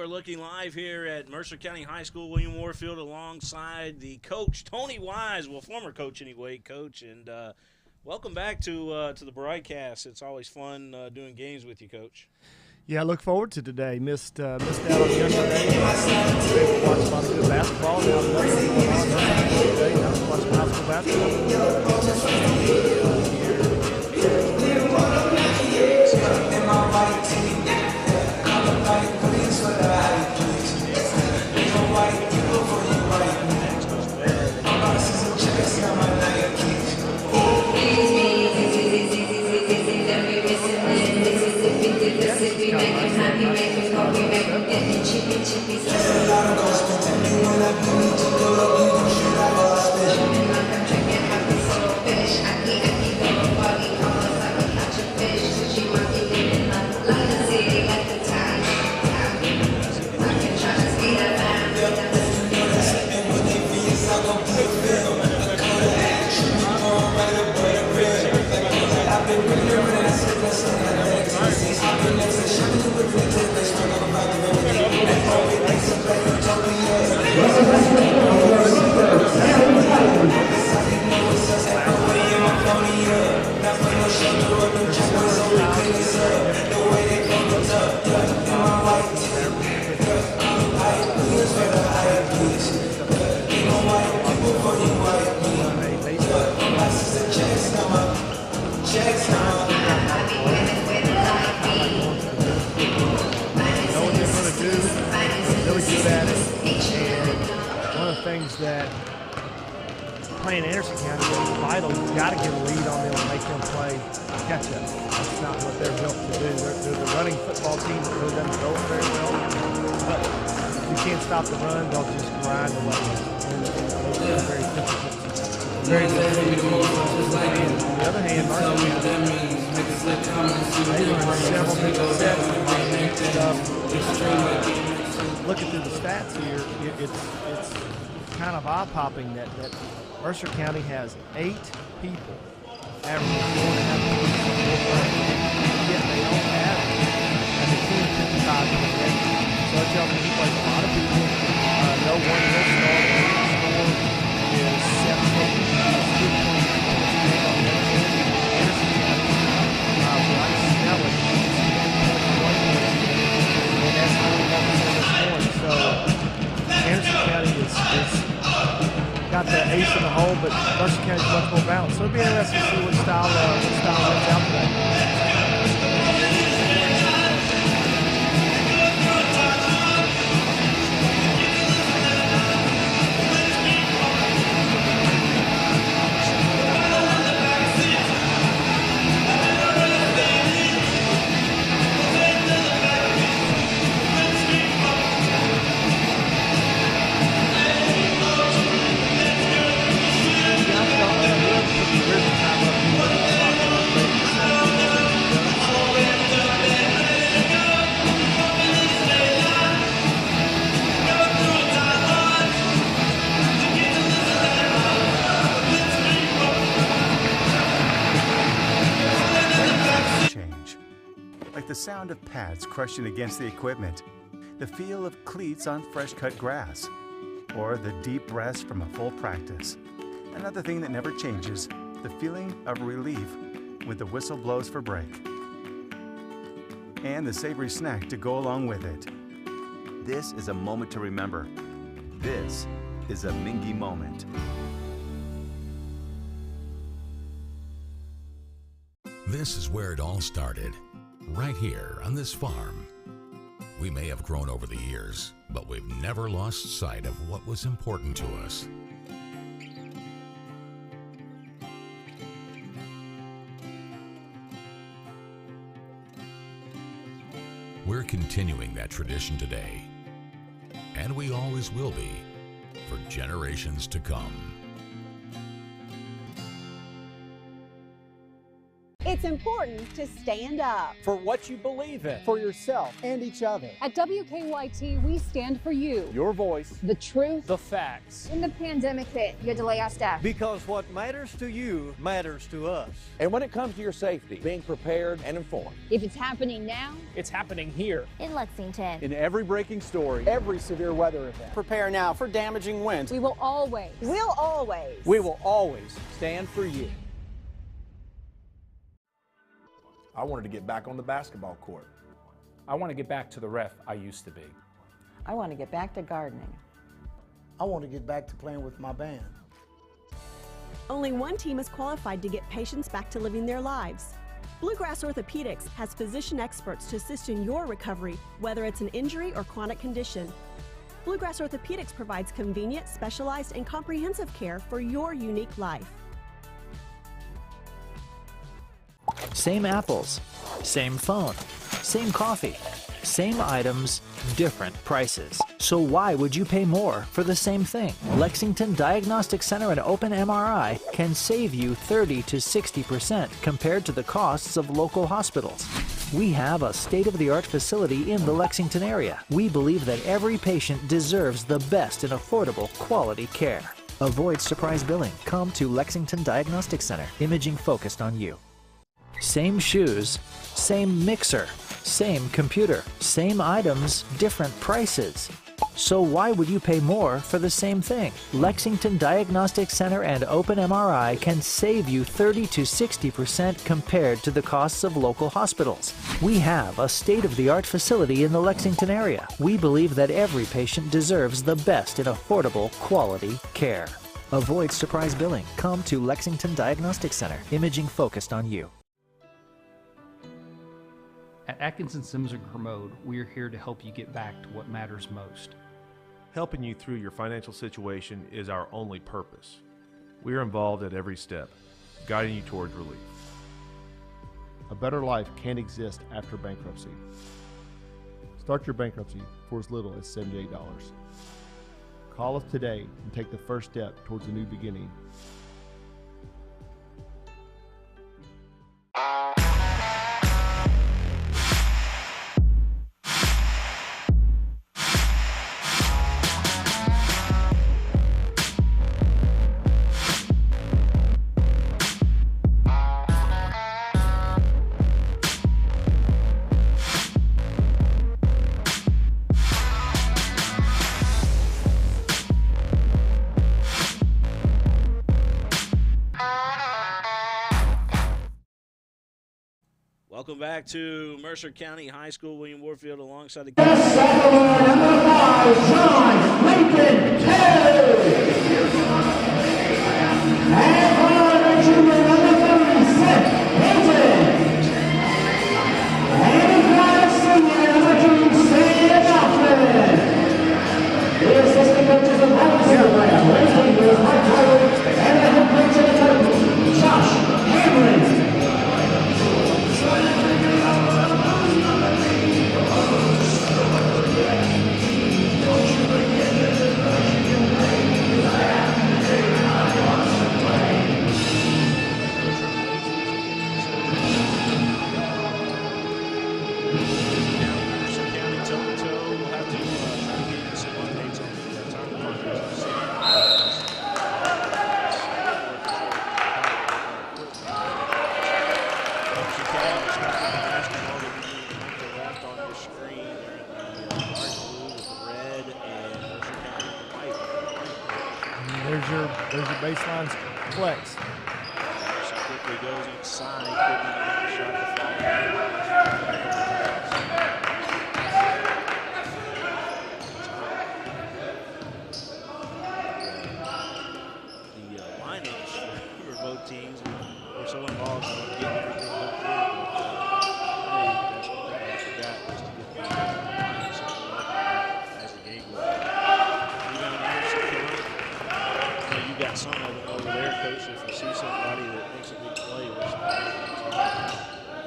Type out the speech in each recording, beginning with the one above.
looking live here at Mercer County High School, William Warfield, alongside the coach, Tony Wise, well, former coach anyway, coach, and welcome back to the broadcast. It's always fun doing games with you, Coach. Yeah, I look forward to today. Missed out on yesterday. Watched a lot of good basketball. Now nothing going on today. Now watching high school We make him happy, make him go, we make him get me chippy, chippy. that playing Anderson County is vital. You've got to get a lead on them and make them play catch up. That's not what they're built to do. They're the running football team that really doesn't go very well. But if you can't stop the run, they'll just grind away. And they're very difficult. Very difficult. On the other hand, Mercer County, they learned several different sets of stuff. Looking through the stats here, it's kind of eye-popping that Mercer County has 8 people averaging 4.5 points per play. Yet they don't have an 55 per game. So it tells me he plays a lot of people. No one will start. The score is 17. He's 2 points per game on the other hand. Anderson County, Bryce Snelling, 10.1 points. And that's 41% scoring. So Anderson County is got the ace in the hole, but Mercer County is much more balanced. So it'll be interesting to see what style wins out today. The sound of pads crushing against the equipment, the feel of cleats on fresh-cut grass, or the deep rest from a full practice. Another thing that never changes, the feeling of relief when the whistle blows for break. And the savory snack to go along with it. This is a moment to remember. This is a Mingy moment. This is where it all started. Right here on this farm. We may have grown over the years, but we've never lost sight of what was important to us. We're continuing that tradition today, and we always will be for generations to come. It's important to stand up for what you believe in, for yourself and each other. At WKYT, we stand for you. Your voice, the truth, the facts. When the pandemic hit, you had to lay off staff. Because what matters to you matters to us. And when it comes to your safety, being prepared and informed. If it's happening now, it's happening here. In Lexington. In every breaking story, every severe weather event. Prepare now for damaging winds. we will always stand for you. I wanted to get back on the basketball court. I want to get back to the ref I used to be. I want to get back to gardening. I want to get back to playing with my band. Only one team is qualified to get patients back to living their lives. Bluegrass Orthopedics has physician experts to assist in your recovery, whether it's an injury or chronic condition. Bluegrass Orthopedics provides convenient, specialized, and comprehensive care for your unique life. Same apples, same phone, same coffee, same items, different prices. So why would you pay more for the same thing? Lexington Diagnostic Center and Open MRI can save you 30 to 60% compared to the costs of local hospitals. We have a state-of-the-art facility in the Lexington area. We believe that every patient deserves the best in affordable, quality care. Avoid surprise billing. Come to Lexington Diagnostic Center. Imaging focused on you. Same shoes, same mixer, same computer, same items, different prices. So why would you pay more for the same thing? Lexington Diagnostic Center and Open MRI can save you 30 to 60% compared to the costs of local hospitals. We have a state-of-the-art facility in the Lexington area. We believe that every patient deserves the best in affordable, quality care. Avoid surprise billing. Come to Lexington Diagnostic Center. Imaging focused on you. At Atkinson Sims & Kermode, we are here to help you get back to what matters most. Helping you through your financial situation is our only purpose. We are involved at every step, guiding you towards relief. A better life can't exist after bankruptcy. Start your bankruptcy for as little as $78. Call us today and take the first step towards a new beginning. Welcome back to Mercer County High School. William Warfield alongside the number 5, John Lincoln Kelly. And junior number 3, Seth Hilton. And senior number 2, Sam Alfred. The assistant coaches of High School, Leslie Wills, Mike Howard, and the head coach of the Titans, Josh Hamlin. There's your baseline flex. She quickly goes inside, quickly shot the foul. The lineups for both teams were so involved in getting everything hooked through. That's one thing I forgot was to get the lines as the game goes on. Even in Anderson County, you got some of them over there, Coach. If you see somebody that makes a big play,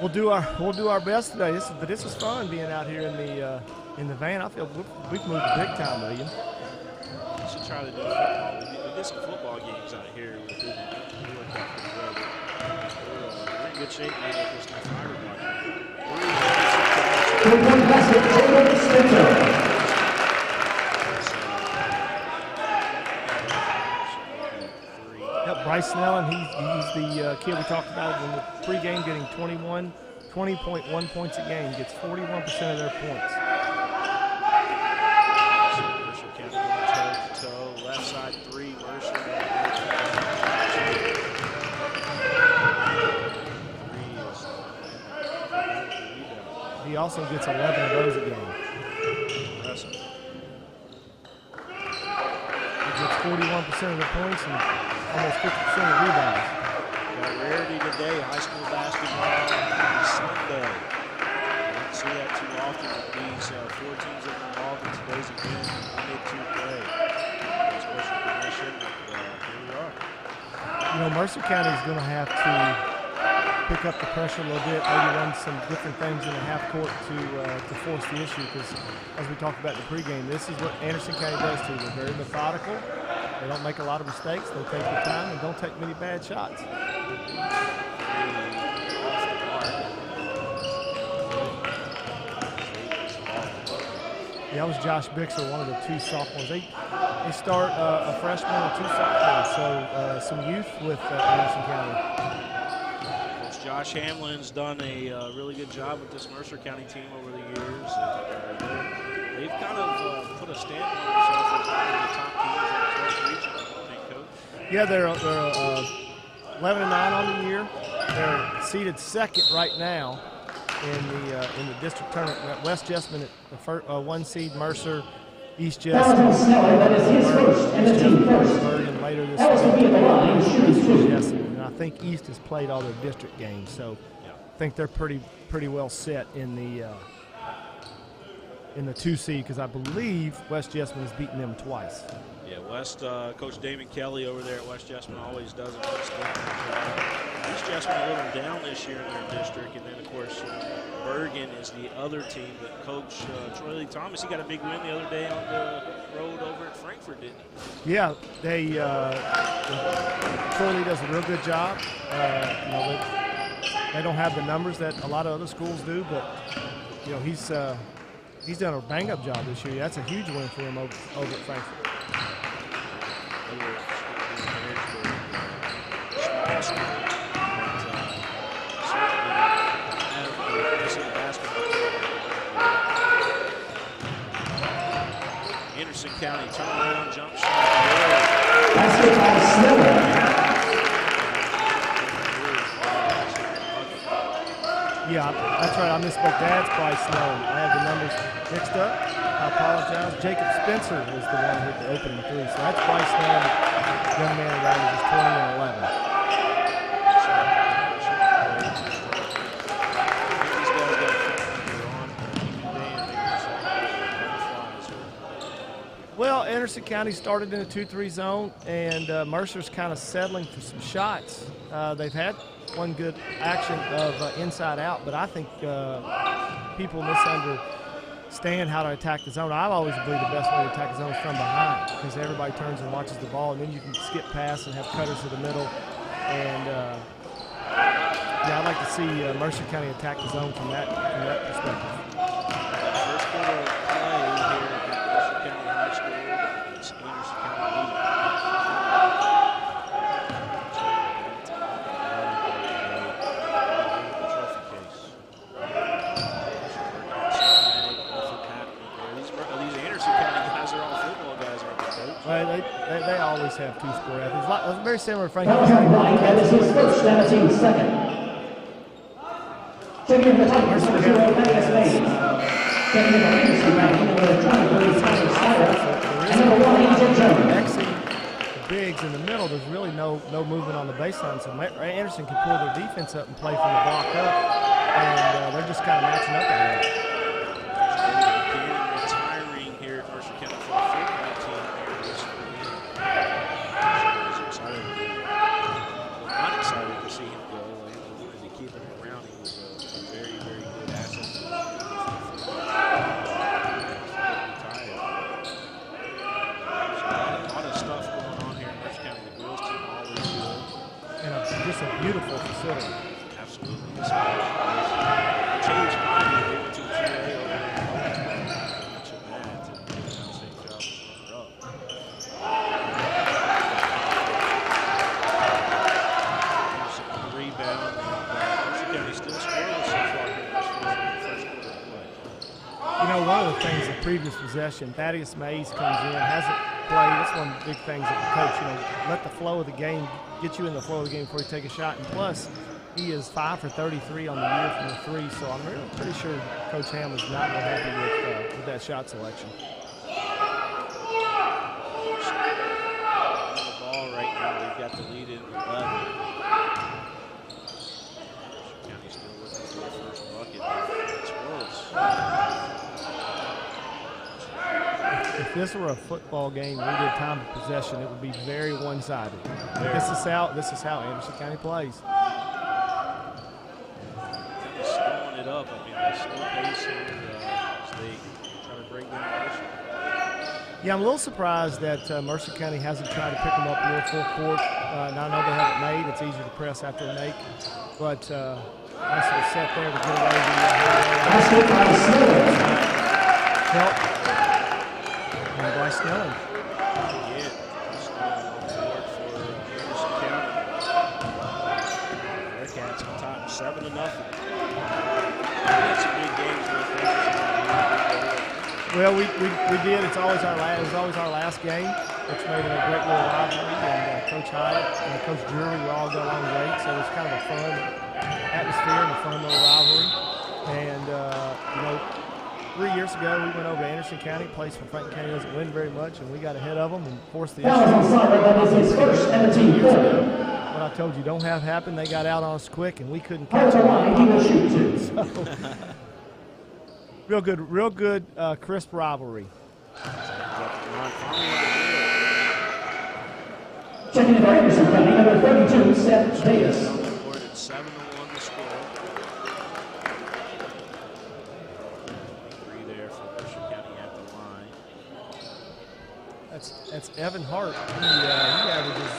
We'll do our best today. This is fun being out here in the van. I feel we've moved big time, William. We should try to do football. We did some football games out here with it. We worked out pretty well. We're good shape now with this new fire department. Three-point basket, Jacob Spencer. Yep, Bryce Snellen, he's the kid we talked about in the pregame, getting 20.1 points a game, gets 41% of their points. Mercer County going toe-to-toe, left side three, Mercer. He also gets 11 of those a game. Impressive. He gets 41% of the points and almost 50% of the rebounds. Got a rarity today, high school basketball on Sunday. You don't see that too often with these four teams that are involved in today's event. Limited to play. Special permission, and here we are. You know, Mercer County is going to have to pick up the pressure a little bit, maybe run some different things in the half court to force the issue, because as we talked about in the pregame, this is what Anderson County does too. They're very methodical. They don't make a lot of mistakes. They take their time and don't take many bad shots. Yeah, that was Josh Bixler, one of the two sophomores. They start a freshman and two sophomores, so some youth with Anderson County. Josh Hamlin's done a really good job with this Mercer County team over the years. And, they've kind of put a stamp on themselves as one of the top teams in the 12th region, I think, Coach. Yeah, they're 11-9 on the year. They're seeded second right now in the district tournament. West Jessamine at the first, 1 seed, Mercer, East Jessamine. That is his first and the team first. And later this week, and I think East has played all their district games, so I think they're pretty well set in the 2 seed, because I believe West Jessamine has beaten them twice. Yeah, Coach Damon Kelly over there at West Jessamine always does it. East Jessamine a little down this year in their district, and then of course Bergen is the other team that Coach Troy Lee Thomas, he got a big win the other day on the road over at Frankfort, didn't he? Yeah, Troy Lee does a real good job. They don't have the numbers that a lot of other schools do, but you know he's done a bang-up job this year. That's a huge win for him over at Frankfort. Anderson County turnaround jump shot. Basket by Snellen. Yeah, that's right. I misspoke. That's Bryce Snellen. I had the numbers mixed up. I apologize. Jacob Spencer was the one who hit the opening three. So that's Bryce Snellen, young man that averages 20 and 11. Well, Anderson County started in a 2-3 zone, and Mercer's kind of settling for some shots. They've had one good action of inside out, but I think people misunderstand how to attack the zone. I've always believed the best way to attack the zone is from behind, because everybody turns and watches the ball, and then you can skip past and have cutters to the middle. And yeah, I'd like to see Mercer County attack the zone from that perspective. First quarter of play here at Mercer County High School. It's Anderson County leading. These Anderson County guys are all football guys, aren't they, Coach? Well, they always have two-score athletes. Very similar to That is his first and the team second. Checking in the Titans, number 0, Thaddeus Mays. Checking in the Anderson County, number 23, Tyler Snyder. And number 1, AJ Jones. Exiting the bigs in the middle, there's really no movement on the baseline, so Anderson can pull their defense up and play from the block up, and they're just kind of matching up ahead. Retiring here at Mercer County for the football team here this week. Not excited to see him go. I wanted to keep him around. He was a very, very good asset. A lot of stuff going on here in Mercer County. The girls team always good. And just a beautiful facility. Absolutely. absolutely. Changed body. They went to the 2A over there. Mentioned that. And did an outstanding job as runner-up. Rebound. Mercer County still scoring so far here in this first quarter of play. You know, one of the things in previous possession, Thaddeus Mays comes in, hasn't played. That's one of the big things of the coach. You know, let the flow of the game get you in the flow of the game before you take a shot. And plus, he is 5 for 33 on the year from the three. So I'm really pretty sure Coach Ham is not real happy with that shot selection. On the ball right now, they've got the lead in 11. County still looking for their first bucket. If this were a football game, we did time of possession, it would be very one-sided. This is how Anderson County plays. Slowing it up. I mean, they slow pace here as they try to break down Mercer. Yeah, I'm a little surprised that Mercer County hasn't tried to pick them up real full court. Now I know they haven't made. It's easier to press after a make, but nice little set there to get away help. And Bryce Snelling. Yeah, Snelling on board for Anderson County. Bearcats on top, 7-0. That's some big games with Well, we did. It's always our last game, which made it a great little rivalry. And Coach Hyatt and Coach Drury will all go along great, so it's kind of a fun atmosphere and a fun little rivalry. And you know, 3 years ago, we went over to Anderson County, a place where Franklin County doesn't win very much, and we got ahead of them and forced the issue. What I told you don't have happen, they got out on us quick, and we couldn't catch them. So, real good, crisp rivalry. Checking in for Anderson County, number 32, Seth Davis. 7-1 the score. 3 there for Mercer County at the line. That's Evan Hart. He averages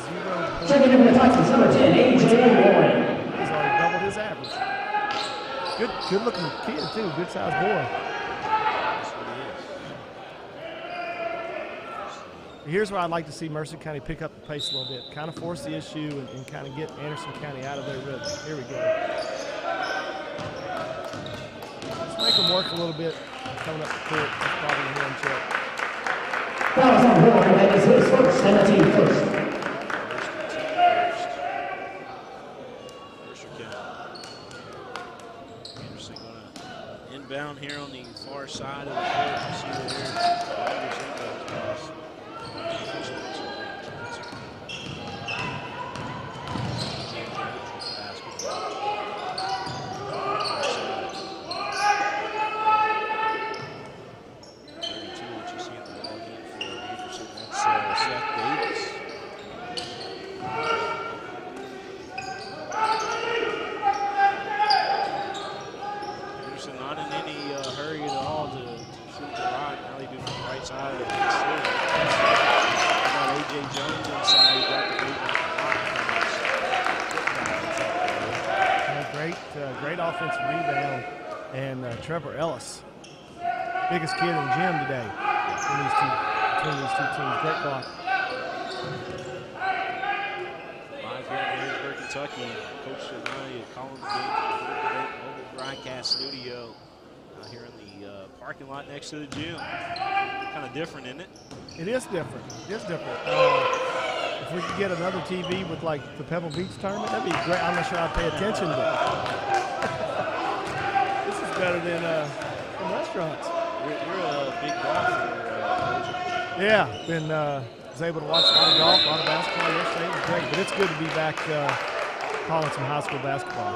0. Checking in for the Titans, number 10, A.J. Warren. He's already doubled his average. Good looking kid too, good sized boy. Here's where I'd like to see Mercer County pick up the pace a little bit, kind of force the issue and kind of get Anderson County out of their rhythm. Here we go. Let's make them work a little bit coming up the court. That's probably a hand check. Fouls on Warren, that is his first, and the team first. Inbound here on the far side of the court. You see that offensive rebound, and Trevor Ellis, biggest kid in the gym today between these two teams. Great block. Live here in Harrisburg, Kentucky. Coach Shania calling the game from the mobile broadcast studio here in the parking lot next to the gym. Kind of different, isn't it? It is different. It is different. If we could get another TV with like the Pebble Beach tournament, that'd be great. I'm not sure I'd pay attention to it. This is better than restaurants. You're a big golfer. Yeah, was able to watch a lot of golf, a lot of basketball yesterday. It was great, but it's good to be back calling some high school basketball.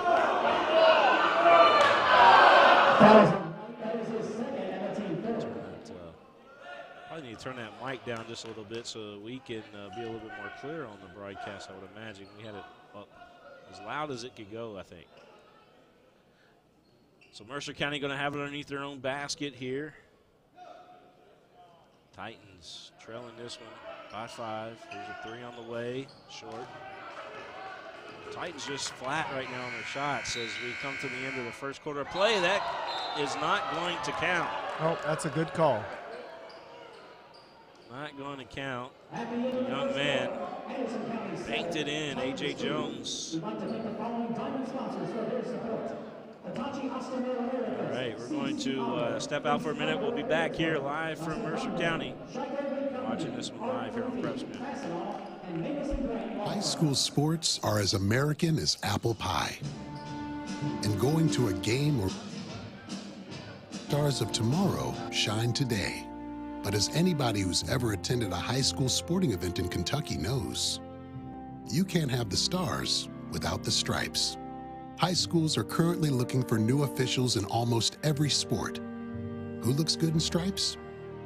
Probably need to turn that mic down just a little bit so we can be a little bit more clear on the broadcast, I would imagine. We had it up as loud as it could go, I think. So Mercer County going to have it underneath their own basket here. Titans trailing this one by 5. There's a 3 on the way, short. Titans just flat right now on their shots as we come to the end of the first quarter of play. That is not going to count. Oh, that's a good call. Not going to count. The young man banked it in, A.J. Jones. All right, we're going to step out for a minute. We'll be back here live from Mercer County. Watching this one live here on PrepSpin. High school sports are as American as apple pie. And going to a game or stars of tomorrow shine today. But as anybody who's ever attended a high school sporting event in Kentucky knows, you can't have the stars without the stripes. High schools are currently looking for new officials in almost every sport. Who looks good in stripes?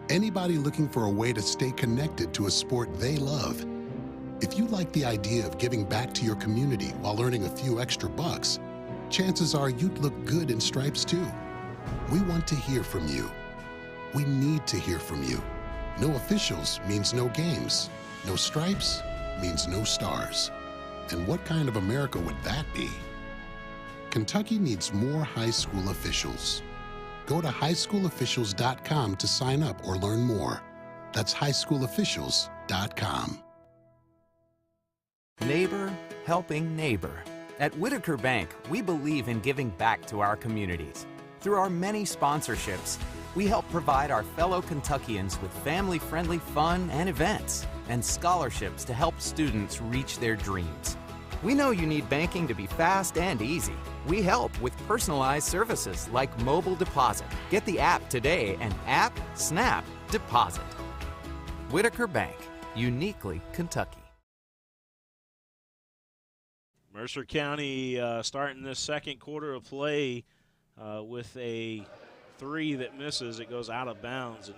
Anybody looking for a way to stay connected to a sport they love. If you like the idea of giving back to your community while earning a few extra bucks, chances are you'd look good in stripes too. We want to hear from you. We need to hear from you. No officials means no games. No stripes means no stars. And what kind of America would that be? Kentucky needs more high school officials. Go to highschoolofficials.com to sign up or learn more. That's highschoolofficials.com. Neighbor helping neighbor. At Whitaker Bank, we believe in giving back to our communities. Through our many sponsorships, we help provide our fellow Kentuckians with family-friendly fun and events, and scholarships to help students reach their dreams. We know you need banking to be fast and easy. We help with personalized services like mobile deposit. Get the app today and app, snap, deposit. Whitaker Bank, uniquely Kentucky. Mercer County starting this second quarter of play with a three that misses. It goes out of bounds, and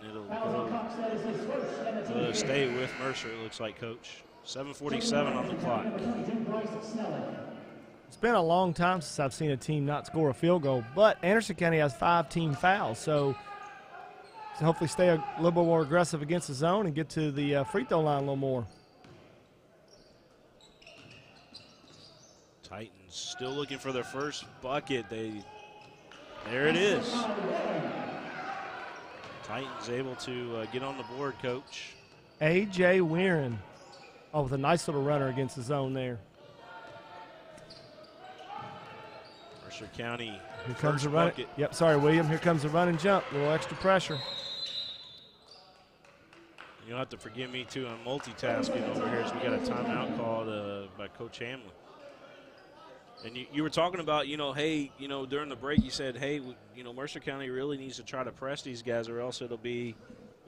it'll stay with Mercer, it looks like, Coach. 7:47 on the clock. It's been a long time since I've seen a team not score a field goal, but Anderson County has 5 team fouls, so hopefully stay a little bit more aggressive against the zone and get to the free throw line a little more. Titans still looking for their first bucket. There it is. Titans able to get on the board, Coach. A.J. Weirin. Oh, with a nice little runner against the zone there. Mercer County. Here comes the run. Yep, sorry, William. Here comes the run and jump. A little extra pressure. You'll have to forgive me, too. I'm multitasking over here as we got a timeout called by Coach Hamlin. And you were talking about, hey, during the break you said, hey, Mercer County really needs to try to press these guys or else it'll be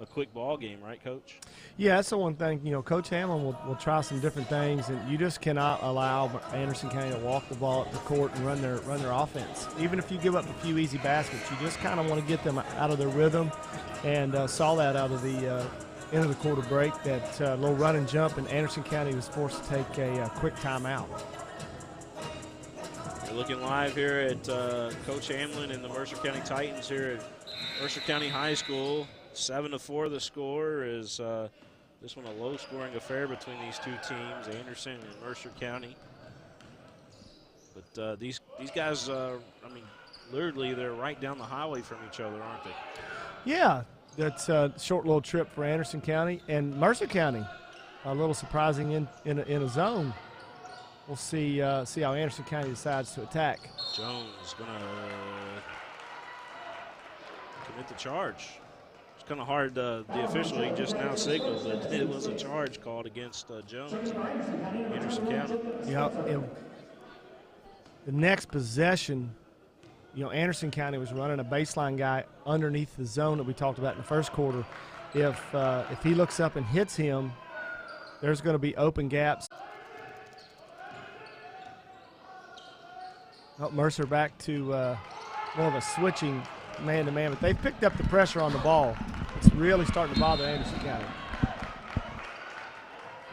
a quick ball game, right, Coach? Yeah, that's the one thing. Coach Hamlin will try some different things, and you just cannot allow Anderson County to walk the ball up the court and run their offense. Even if you give up a few easy baskets, you just kind of want to get them out of their rhythm, and saw that out of the end of the quarter break, that little run and jump, and Anderson County was forced to take a quick timeout. We're looking live here at Coach Hamlin and the Mercer County Titans here at Mercer County High School. 7-4 the score. Is this one a low-scoring affair between these two teams, Anderson and Mercer County. But these guys, literally they're right down the highway from each other, aren't they? Yeah, that's a short little trip for Anderson County and Mercer County. A little surprising in a zone. We'll see how Anderson County decides to attack. Jones going to commit the charge. It's kind of hard. The official, he just now signaled that it was a charge called against Jones, Anderson County. Yeah, the next possession, Anderson County was running a baseline guy underneath the zone that we talked about in the first quarter. If he looks up and hits him, there's going to be open gaps. Mercer back to more of a switching man-to-man, but they've picked up the pressure on the ball. It's really starting to bother Anderson County. I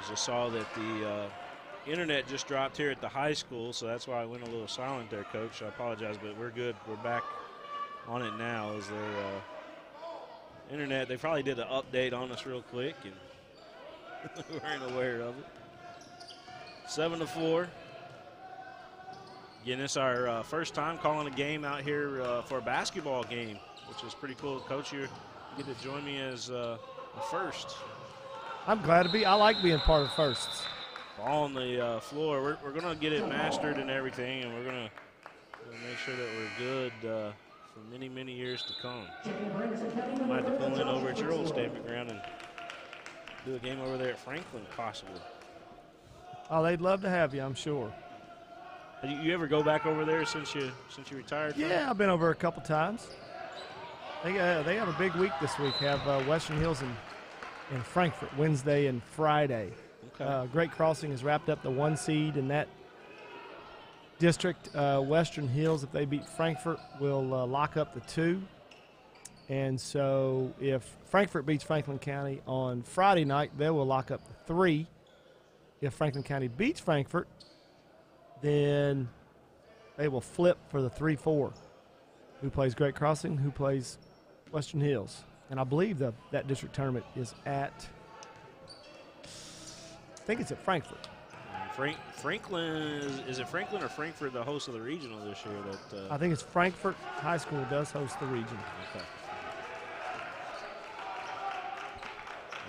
just saw that the internet just dropped here at the high school, so that's why I went a little silent there, Coach. I apologize, but we're good. We're back on it now. As their internet, they probably did an update on us real quick, and we weren't aware of it. 7-4. Again, it's our first time calling a game out here for a basketball game, which is pretty cool. Coach, you get to join me as a first. I'm glad to be. I like being part of firsts. Ball on the floor. We're going to get it mastered and everything, and we're going to make sure that we're good for many, many years to come. Might have to pull in over at your old stamping ground and do a game over there at Franklin, possibly. Oh, they'd love to have you, I'm sure. You ever go back over there since you retired? Yeah, I've been over a couple times. They have a big week this week. Have Western Hills in Frankfort Wednesday and Friday. Okay. Great Crossing has wrapped up the 1 seed in that district. Western Hills, if they beat Frankfort, will lock up the 2. And so if Frankfort beats Franklin County on Friday night, they will lock up the 3. If Franklin County beats Frankfort, then they will flip for the 3-4. Who plays Great Crossing, who plays Western Hills. And I believe that district tournament is at, I think it's at Frankfort. Franklin, is it Franklin or Frankfort the host of the regional this year? I think it's Frankfort High School does host the region. Okay.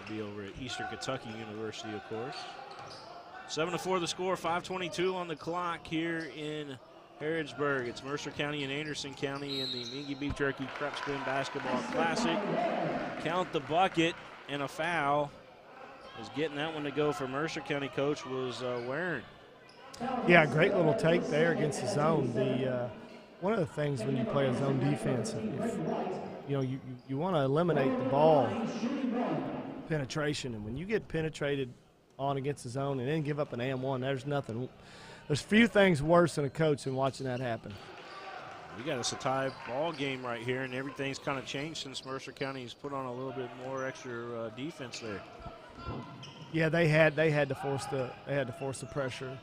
It'll be over at Eastern Kentucky University, of course. 7-4 the score, 5:22 on the clock here in Harrodsburg. It's Mercer County and Anderson County in the Mingy Beef Jerky Prep Spin Basketball Classic. Count the bucket, and a foul is getting that one to go for Mercer County. Coach was Warren. Yeah, great little take there against the zone. One of the things when you play a zone defense, if you want to eliminate the ball penetration, and when you get penetrated on against the zone and then give up an and-1, there's few things worse than a coach than watching that happen. We got us a tie ball game right here, and everything's kind of changed since Mercer County's put on a little bit more extra defense there. Yeah, they had to force the pressure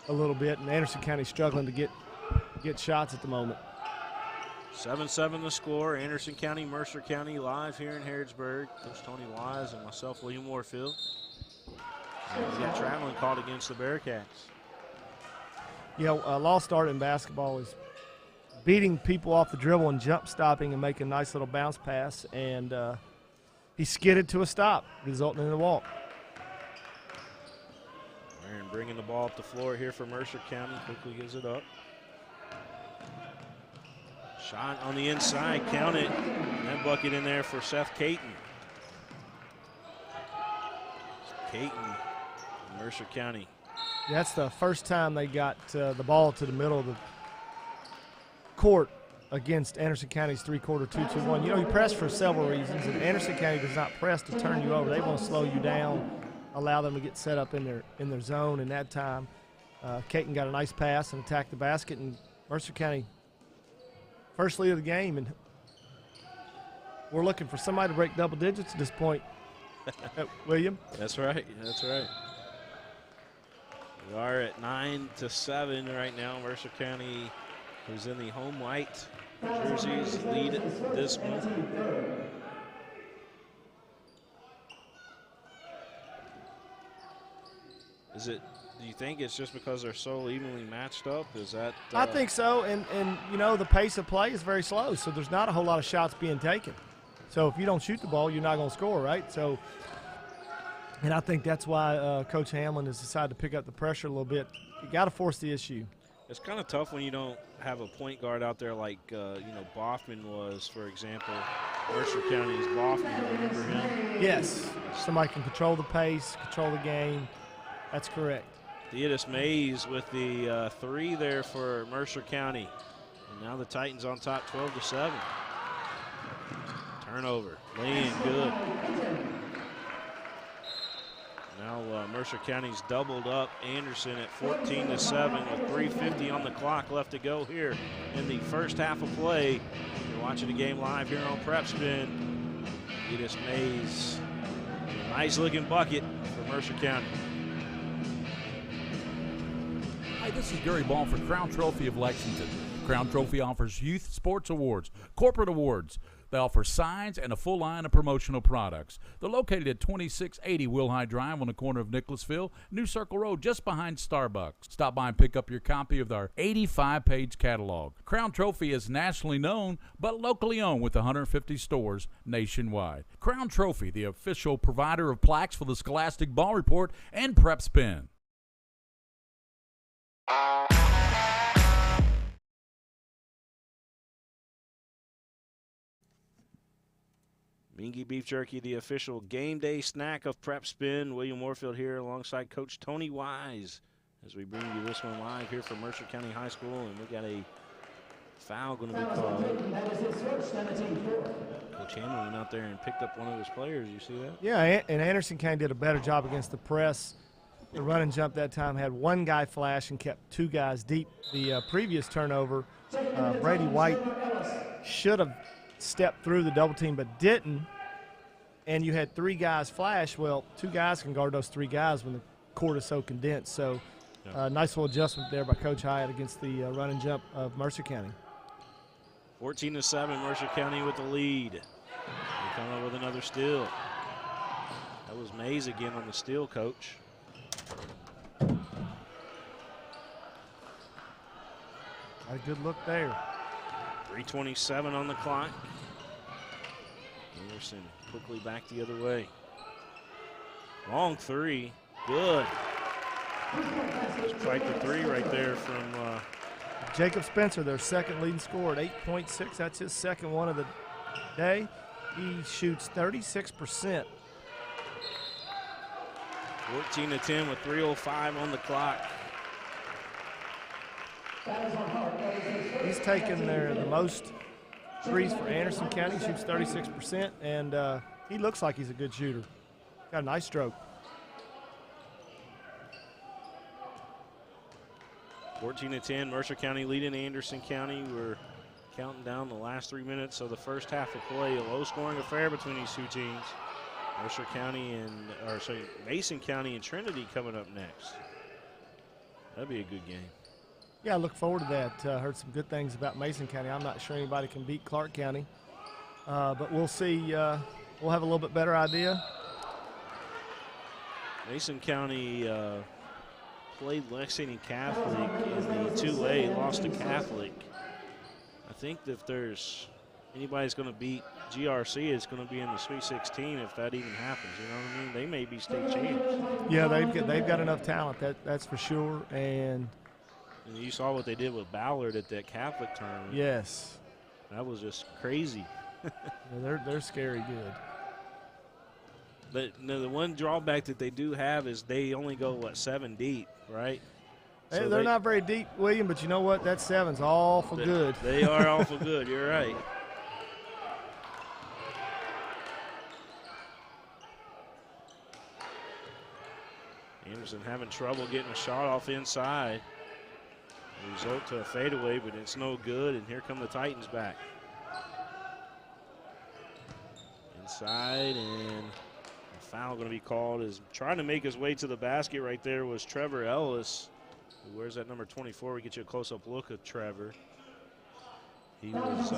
a little bit, and Anderson County's struggling to get shots at the moment. 7-7 the score. Anderson County, Mercer County live here in Harrodsburg. Coach Tony Wise and myself, William Warfield. We got traveling called against the Bearcats. Yeah, a lost start in basketball is beating people off the dribble and jump stopping and making a nice little bounce pass, and he skidded to a stop, resulting in a walk. Aaron bringing the ball up the floor here for Mercer County. Quickly gives it up. Shot on the inside, count it. And that bucket in there for Seth Caton. Caton, Mercer County. That's the first time they got the ball to the middle of the court against Anderson County's three-quarter 2-2-1. You press for several reasons, and Anderson County does not press to turn you over. They want to slow you down, allow them to get set up in their zone. And that time, Caton got a nice pass and attacked the basket, and Mercer County first lead of the game. And we're looking for somebody to break double digits at this point. William? That's right. We are at 9-7 right now. Mercer County, who's in the home white jerseys, lead this one. Do you think it's just because they're so evenly matched up? Is that? I think so, and the pace of play is very slow, so there's not a whole lot of shots being taken. So if you don't shoot the ball, you're not going to score, right? So, and I think that's why Coach Hamlin has decided to pick up the pressure a little bit. You got to force the issue. It's kind of tough when you don't have a point guard out there like Boffman was, for example. Mercer County's Boffman, remember him? Yes, somebody can control the pace, control the game. That's correct. Theodis Mays with the 3 there for Mercer County. And now the Titans on top 12-7. Turnover, laying good. Now Mercer County's doubled up Anderson at 14-7 with 3:50 on the clock left to go here in the first half of play. You're watching the game live here on Prep Spin. Theodis Mays, nice looking bucket for Mercer County. Hi, this is Gary Ball for Crown Trophy of Lexington. Crown Trophy offers youth sports awards, corporate awards, They offer signs and a full line of promotional products. They're located at 2680 Wilhite Drive on the corner of Nicholasville, New Circle Road, just behind Starbucks. Stop by and pick up your copy of our 85-page catalog. Crown Trophy is nationally known, but locally owned with 150 stores nationwide. Crown Trophy, the official provider of plaques for the Scholastic Ball Report and Prep Spin. Mingy Beef Jerky, the official game day snack of Prep Spin. William Warfield here alongside Coach Tony Wise as we bring you this one live here from Mercer County High School. And we got a foul going to be called. Coach Hammond went out there and picked up one of his players. You see that? Yeah, and Anderson County did a better job against the press. The run and jump that time had one guy flash and kept two guys deep. The previous turnover, Brady White should have stepped through the double team but didn't, and you had three guys flash. Well, two guys can guard those three guys when the court is so condensed. So nice little adjustment there by Coach Hyatt against the run and jump of Mercer County. 14-7, Mercer County with the lead. They come up with another steal. That was Mays again on the steal, Coach. A good look there. 3:27 on the clock. Anderson quickly back the other way. Long three. Good. Strike the three right there from Jacob Spencer, their second leading scorer at 8.6. That's his second one of the day. He shoots 36%. 14-10 with 3:05 on the clock. He's taken the most threes for Anderson County. He shoots 36%, and he looks like he's a good shooter. Got a nice stroke. 14-10, Mercer County leading Anderson County. We're counting down the last 3 minutes of the first half of play. A low-scoring affair between these two teams. Mercer County Mason County and Trinity coming up next. That'd be a good game. Yeah, I look forward to that. Heard some good things about Mason County. I'm not sure anybody can beat Clark County, but we'll see. We'll have a little bit better idea. Mason County played Lexington Catholic in the 2A, lost to Catholic. I think that if there's anybody's going to beat GRC, it's going to be in the Sweet 16 if that even happens. You know what I mean? They may be state champs. Yeah, they've got enough talent. That's for sure. And you saw what they did with Ballard at that Catholic tournament. Yes, that was just crazy. Yeah, they're scary good. But the one drawback that they do have is they only go 7 deep, right? Hey, so they're not very deep, William. But you know what? That 7's awful good. They are awful good. You're right. Anderson having trouble getting a shot off inside. Result to a fadeaway, but it's no good, and here come the Titans back. Inside, and a foul going to be called. Is trying to make his way to the basket right there was Trevor Ellis. Where's that number 24? We get you a close-up look of Trevor. He was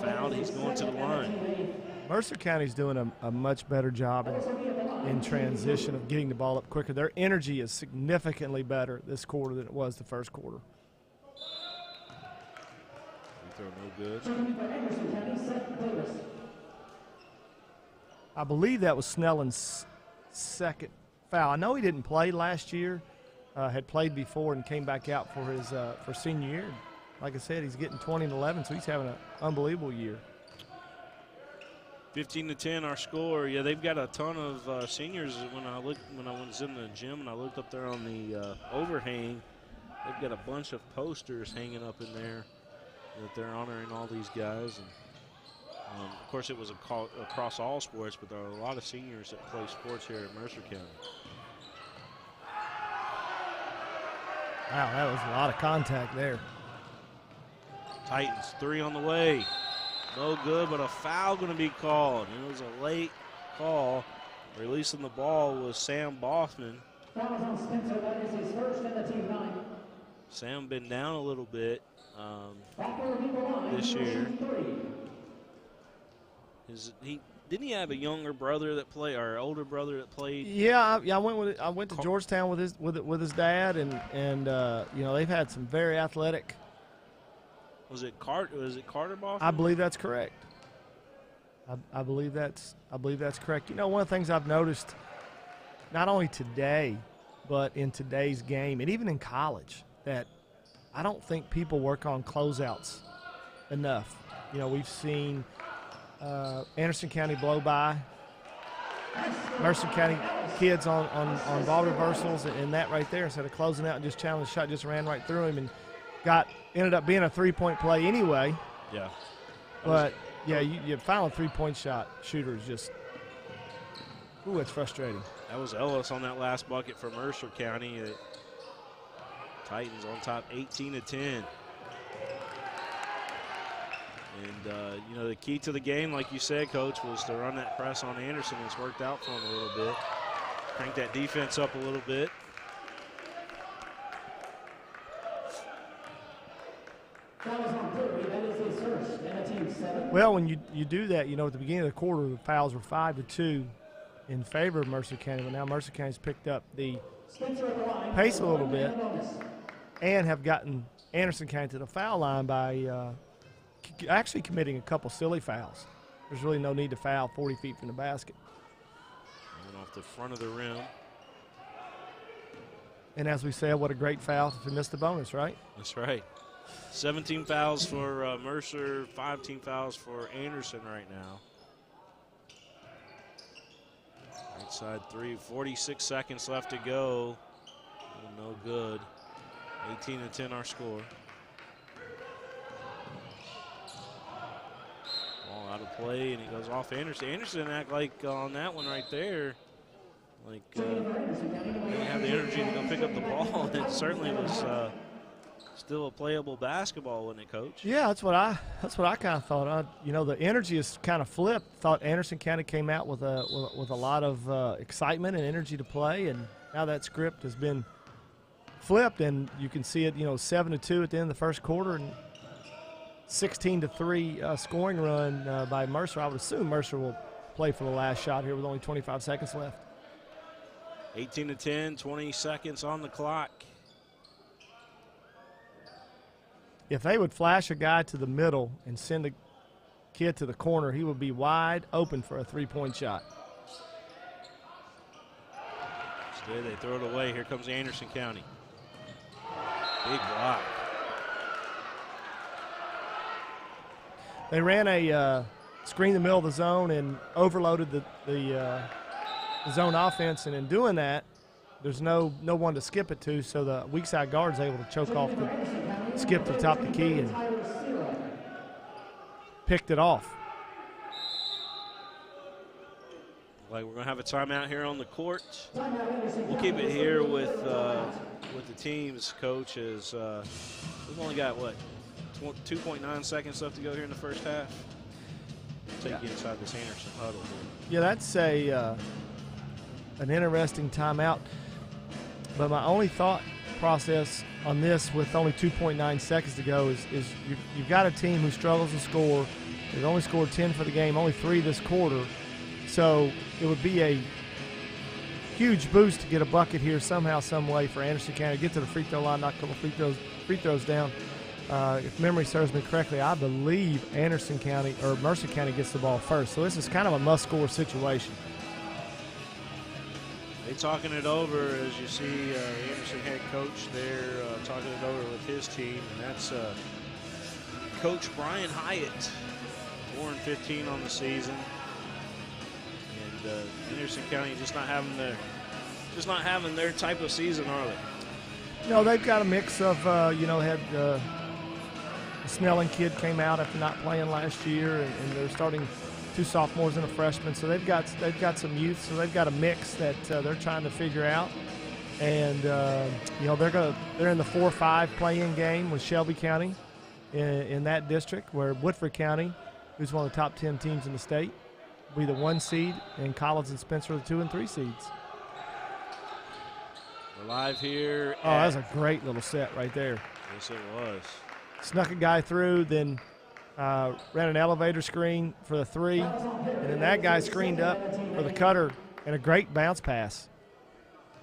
fouled. He's going to the line. Mercer County's doing a much better job in transition of getting the ball up quicker. Their energy is significantly better this quarter than it was the first quarter. No good. I believe that was Snellen's second foul. I know he didn't play last year, had played before and came back out for his for senior year. Like I said, he's getting 20 and 11, so he's having an unbelievable year. 15-10 our score. Yeah, they've got a ton of seniors. When I was in the gym and I looked up there on the overhang, they've got a bunch of posters hanging up in there that they're honoring all these guys. And of course, it was across all sports, but there are a lot of seniors that play sports here at Mercer County. Wow, that was a lot of contact there. Titans 3 on the way. No good, but a foul going to be called. It was a late call. Releasing the ball was Sam Boffman. Sam been down a little bit this year. Didn't he have a younger brother that played, or older brother that played? Yeah, I went to Georgetown with his dad, and you know, they've had some very athletic. Was it Carter Boffer? I believe that's correct. I believe that's correct. You know, one of the things I've noticed, not only today, but in today's game, and even in college, that I don't think people work on closeouts enough. You know, we've seen Anderson County blow by Mercer County kids on ball reversals, and that right there, instead of closing out and just challenging the shot, just ran right through him and ended up being a three-point play anyway. Yeah. But yeah, you final a three-point shot shooter is just, ooh, it's frustrating. That was Ellis on that last bucket for Mercer County. Titans on top 18-10. And, you know, the key to the game, like you said, Coach, was to run that press on Anderson. It's worked out for him a little bit. Crank that defense up a little bit. Well, when you do that, you know, at the beginning of the quarter, the fouls were 5-2 in favor of Mercer County, but now Mercer County's picked up the pace a little bit and have gotten Anderson County to the foul line by actually committing a couple silly fouls. There's really no need to foul 40 feet from the basket. And off the front of the rim. And as we said, what a great foul to miss the bonus, right? That's right. 17 fouls for Mercer, 15 fouls for Anderson right now. Right side three, 46 seconds left to go. No good. 18-10 our score. Ball out of play, and it goes off Anderson. Anderson act like on that one right there, like didn't have the energy to go pick up the ball. It certainly was still a playable basketball, wasn't it, Coach? Yeah, that's what I kind of thought. You know, the energy is kind of flipped. Thought Anderson County came out with a lot of excitement and energy to play, and now that script has been flipped, and you can see it. You know, 7-2 at the end of the first quarter, and 16-3 scoring run by Mercer. I would assume Mercer will play for the last shot here with only 25 seconds left. 18-10, 20 seconds on the clock. If they would flash a guy to the middle and send a kid to the corner, he would be wide open for a three-point shot. Instead, they throw it away. Here comes Anderson County. Big block. They ran a screen in the middle of the zone and overloaded the zone offense, and in doing that, there's no one to skip it to, so the weak side guard is able to choke off the skip to the top of the key and picked it off. Like we're going to have a timeout here on the court. We'll keep it here with the teams, Coach, as we've only got, 2.9 seconds left to go here in the first half. Take you inside this Anderson huddle here. Yeah, that's an interesting timeout. But my only thought process on this with only 2.9 seconds to go is you've got a team who struggles to score. They've only scored 10 for the game, only 3 this quarter. So it would be a huge boost to get a bucket here somehow, some way for Anderson County to get to the free throw line, knock a couple free throws down. If memory serves me correctly, I believe Anderson County or Mercer County gets the ball first. So this is kind of a must-score situation. They talking it over, as you see Anderson head coach there talking it over with his team, and that's Coach Brian Hyatt, 4-15 on the season, and Anderson County just not having their type of season, are they? No, they've got a mix of had the Snelling kid came out after not playing last year, and they're starting 2 sophomores and a freshman, so they've got some youth, so they've got a mix that they're trying to figure out, and they're in the 4-5 play-in game with Shelby County in that district, where Woodford County, who's one of the top 10 teams in the state, will be the 1 seed, and Collins and Spencer are the 2 and 3 seeds. We're live here. Oh, that was a great little set right there. Yes, it was. Snuck a guy through, then ran an elevator screen for the 3, and then that guy screened up for the cutter and a great bounce pass.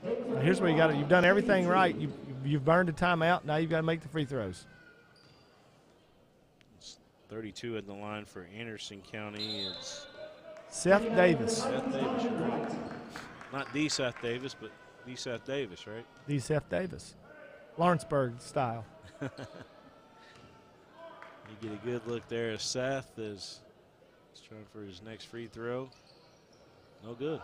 Now here's where you got it. You've done everything right. You've burned a timeout. Now you've got to make the free throws. It's 32 at the line for Anderson County. It's Seth Davis. Seth Davis, right? Not the Seth Davis, but the Seth Davis, right? The Seth Davis. Lawrenceburg style. You get a good look there as Seth is trying for his next free throw. No good.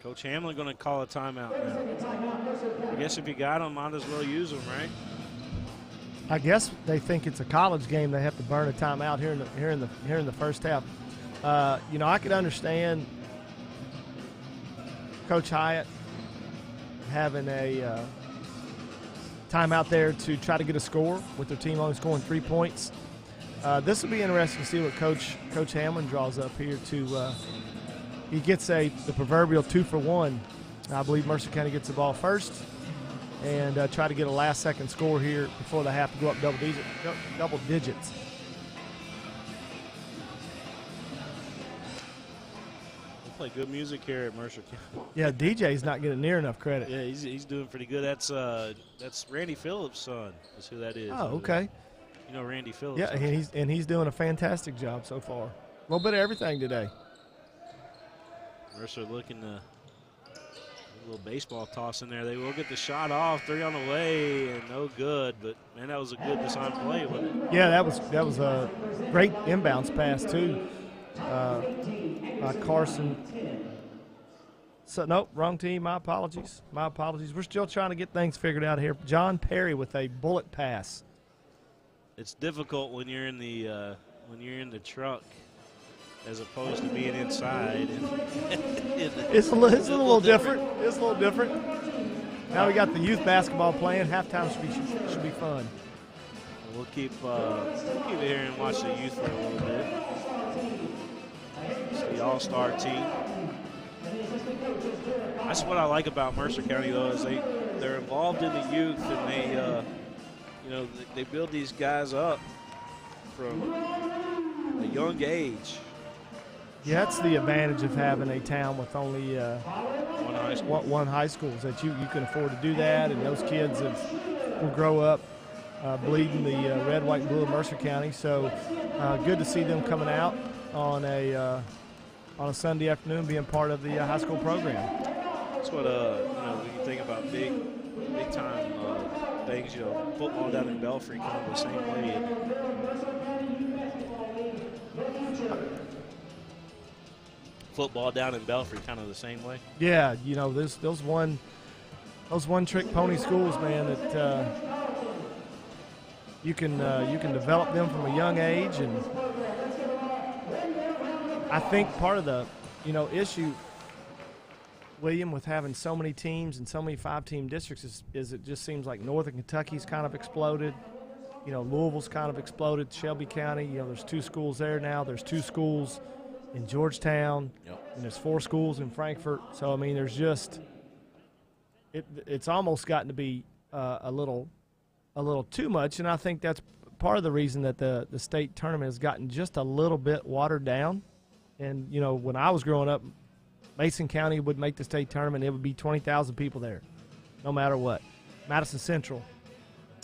Coach Hamlin going to call a timeout now. I guess if you got him, might as well use him, right? I guess they think it's a college game. They have to burn a timeout here in the first half. You know, I could understand Coach Hyatt having a timeout there to try to get a score with their team only scoring 3 points. This will be interesting to see what Coach Hamlin draws up here. He gets the proverbial 2-for-1. I believe Mercer County gets the ball first and try to get a last-second score here before they have to go up double digits. They play good music here at Mercer County. Yeah, DJ's not getting near enough credit. Yeah, he's doing pretty good. That's Randy Phillips' son. Is who that is. Oh, okay. You know Randy Phillips. Yeah, and he's doing a fantastic job so far. A little bit of everything today. Mercer looking to a little baseball toss in there. They will get the shot off. 3 on the way and no good. But man, that was a good design play, wasn't it? Yeah, that was a great inbounds pass too by Carson. So nope, wrong team. My apologies. We're still trying to get things figured out here. John Perry with a bullet pass. It's difficult when you're in the truck as opposed to being inside. It's a little different. It's a little different. Now we got the youth basketball playing. Halftime should be fun. We'll keep it here and watch the youth for a little bit. It's the all-star team. That's what I like about Mercer County, though, is they're involved in the youth, and they build these guys up from a young age. Yeah, that's the advantage of having a town with only one high school, is that you can afford to do that, and those kids will grow up bleeding the red, white, and blue of Mercer County. So good to see them coming out on a Sunday afternoon, being part of the high school program. That's what when you think about big time things, football down in Belfry kind of the same way. Football down in Belfry kind of the same way. Yeah, those one-trick pony schools, man, that you can develop them from a young age, and I think part of the issue, William, with having so many teams and so many 5-team districts is it just seems like Northern Kentucky's kind of exploded. Louisville's kind of exploded. Shelby County, there's 2 schools there now. There's 2 schools in Georgetown, and there's 4 schools in Frankfort. So I mean, there's just it's almost gotten to be a little too much, and I think that's part of the reason that the state tournament has gotten just a little bit watered down. And when I was growing up, Mason County would make the state tournament. It would be 20,000 people there, no matter what. Madison Central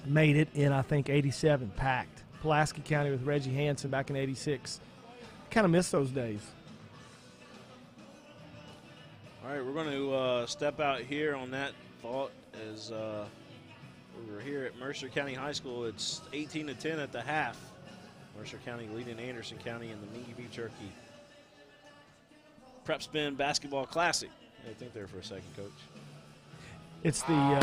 made it in, I think, 87, packed. Pulaski County with Reggie Hansen back in 86. Kind of miss those days. All right, we're going to step out here on that thought as we're here at Mercer County High School. It's 18-10 at the half. Mercer County leading Anderson County in the Mingy Beef Jerky Prep Spin Basketball Classic. I think there for a second, Coach. It's the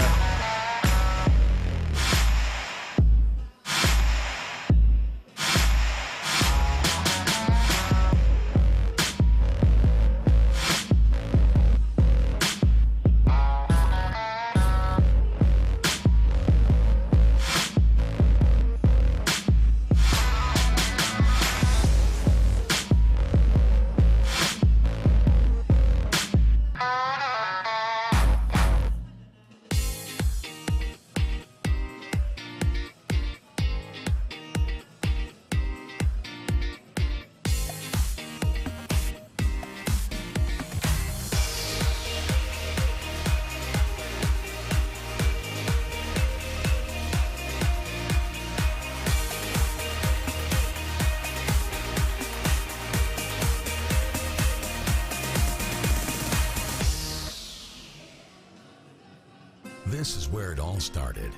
all started,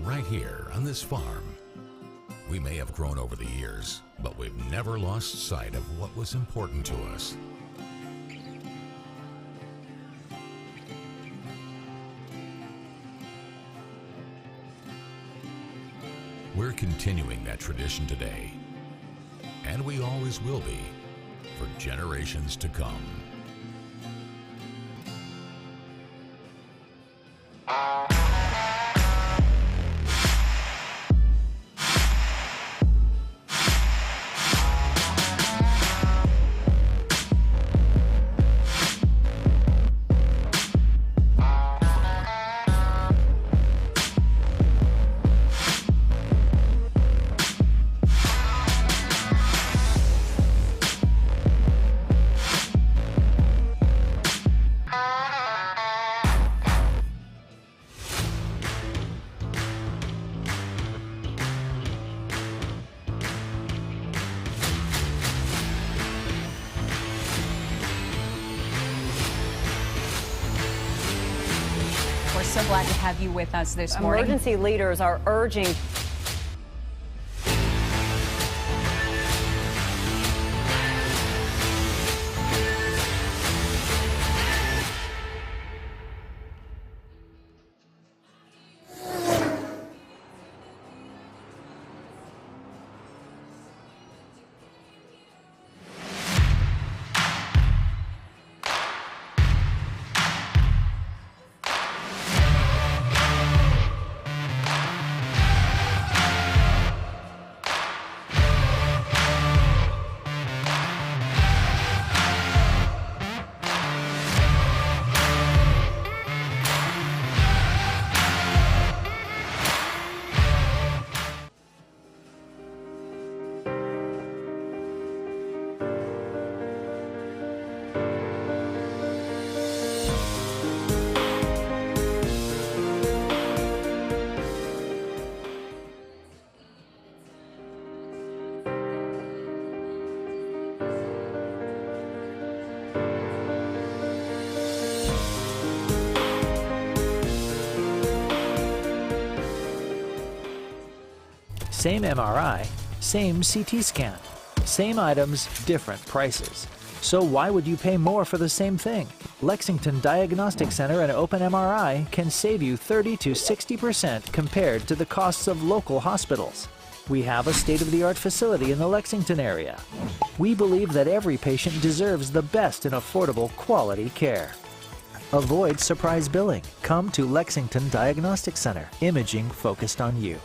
right here on this farm. We may have grown over the years, but we've never lost sight of what was important to us. We're continuing that tradition today, and we always will be for generations to come. So glad to have you with us this morning. Emergency leaders are urging Same MRI, same CT scan. Same items, different prices. So why would you pay more for the same thing? Lexington Diagnostic Center and Open MRI can save you 30 to 60% compared to the costs of local hospitals. We have a state-of-the-art facility in the Lexington area. We believe that every patient deserves the best in affordable, quality care. Avoid surprise billing. Come to Lexington Diagnostic Center. Imaging focused on you.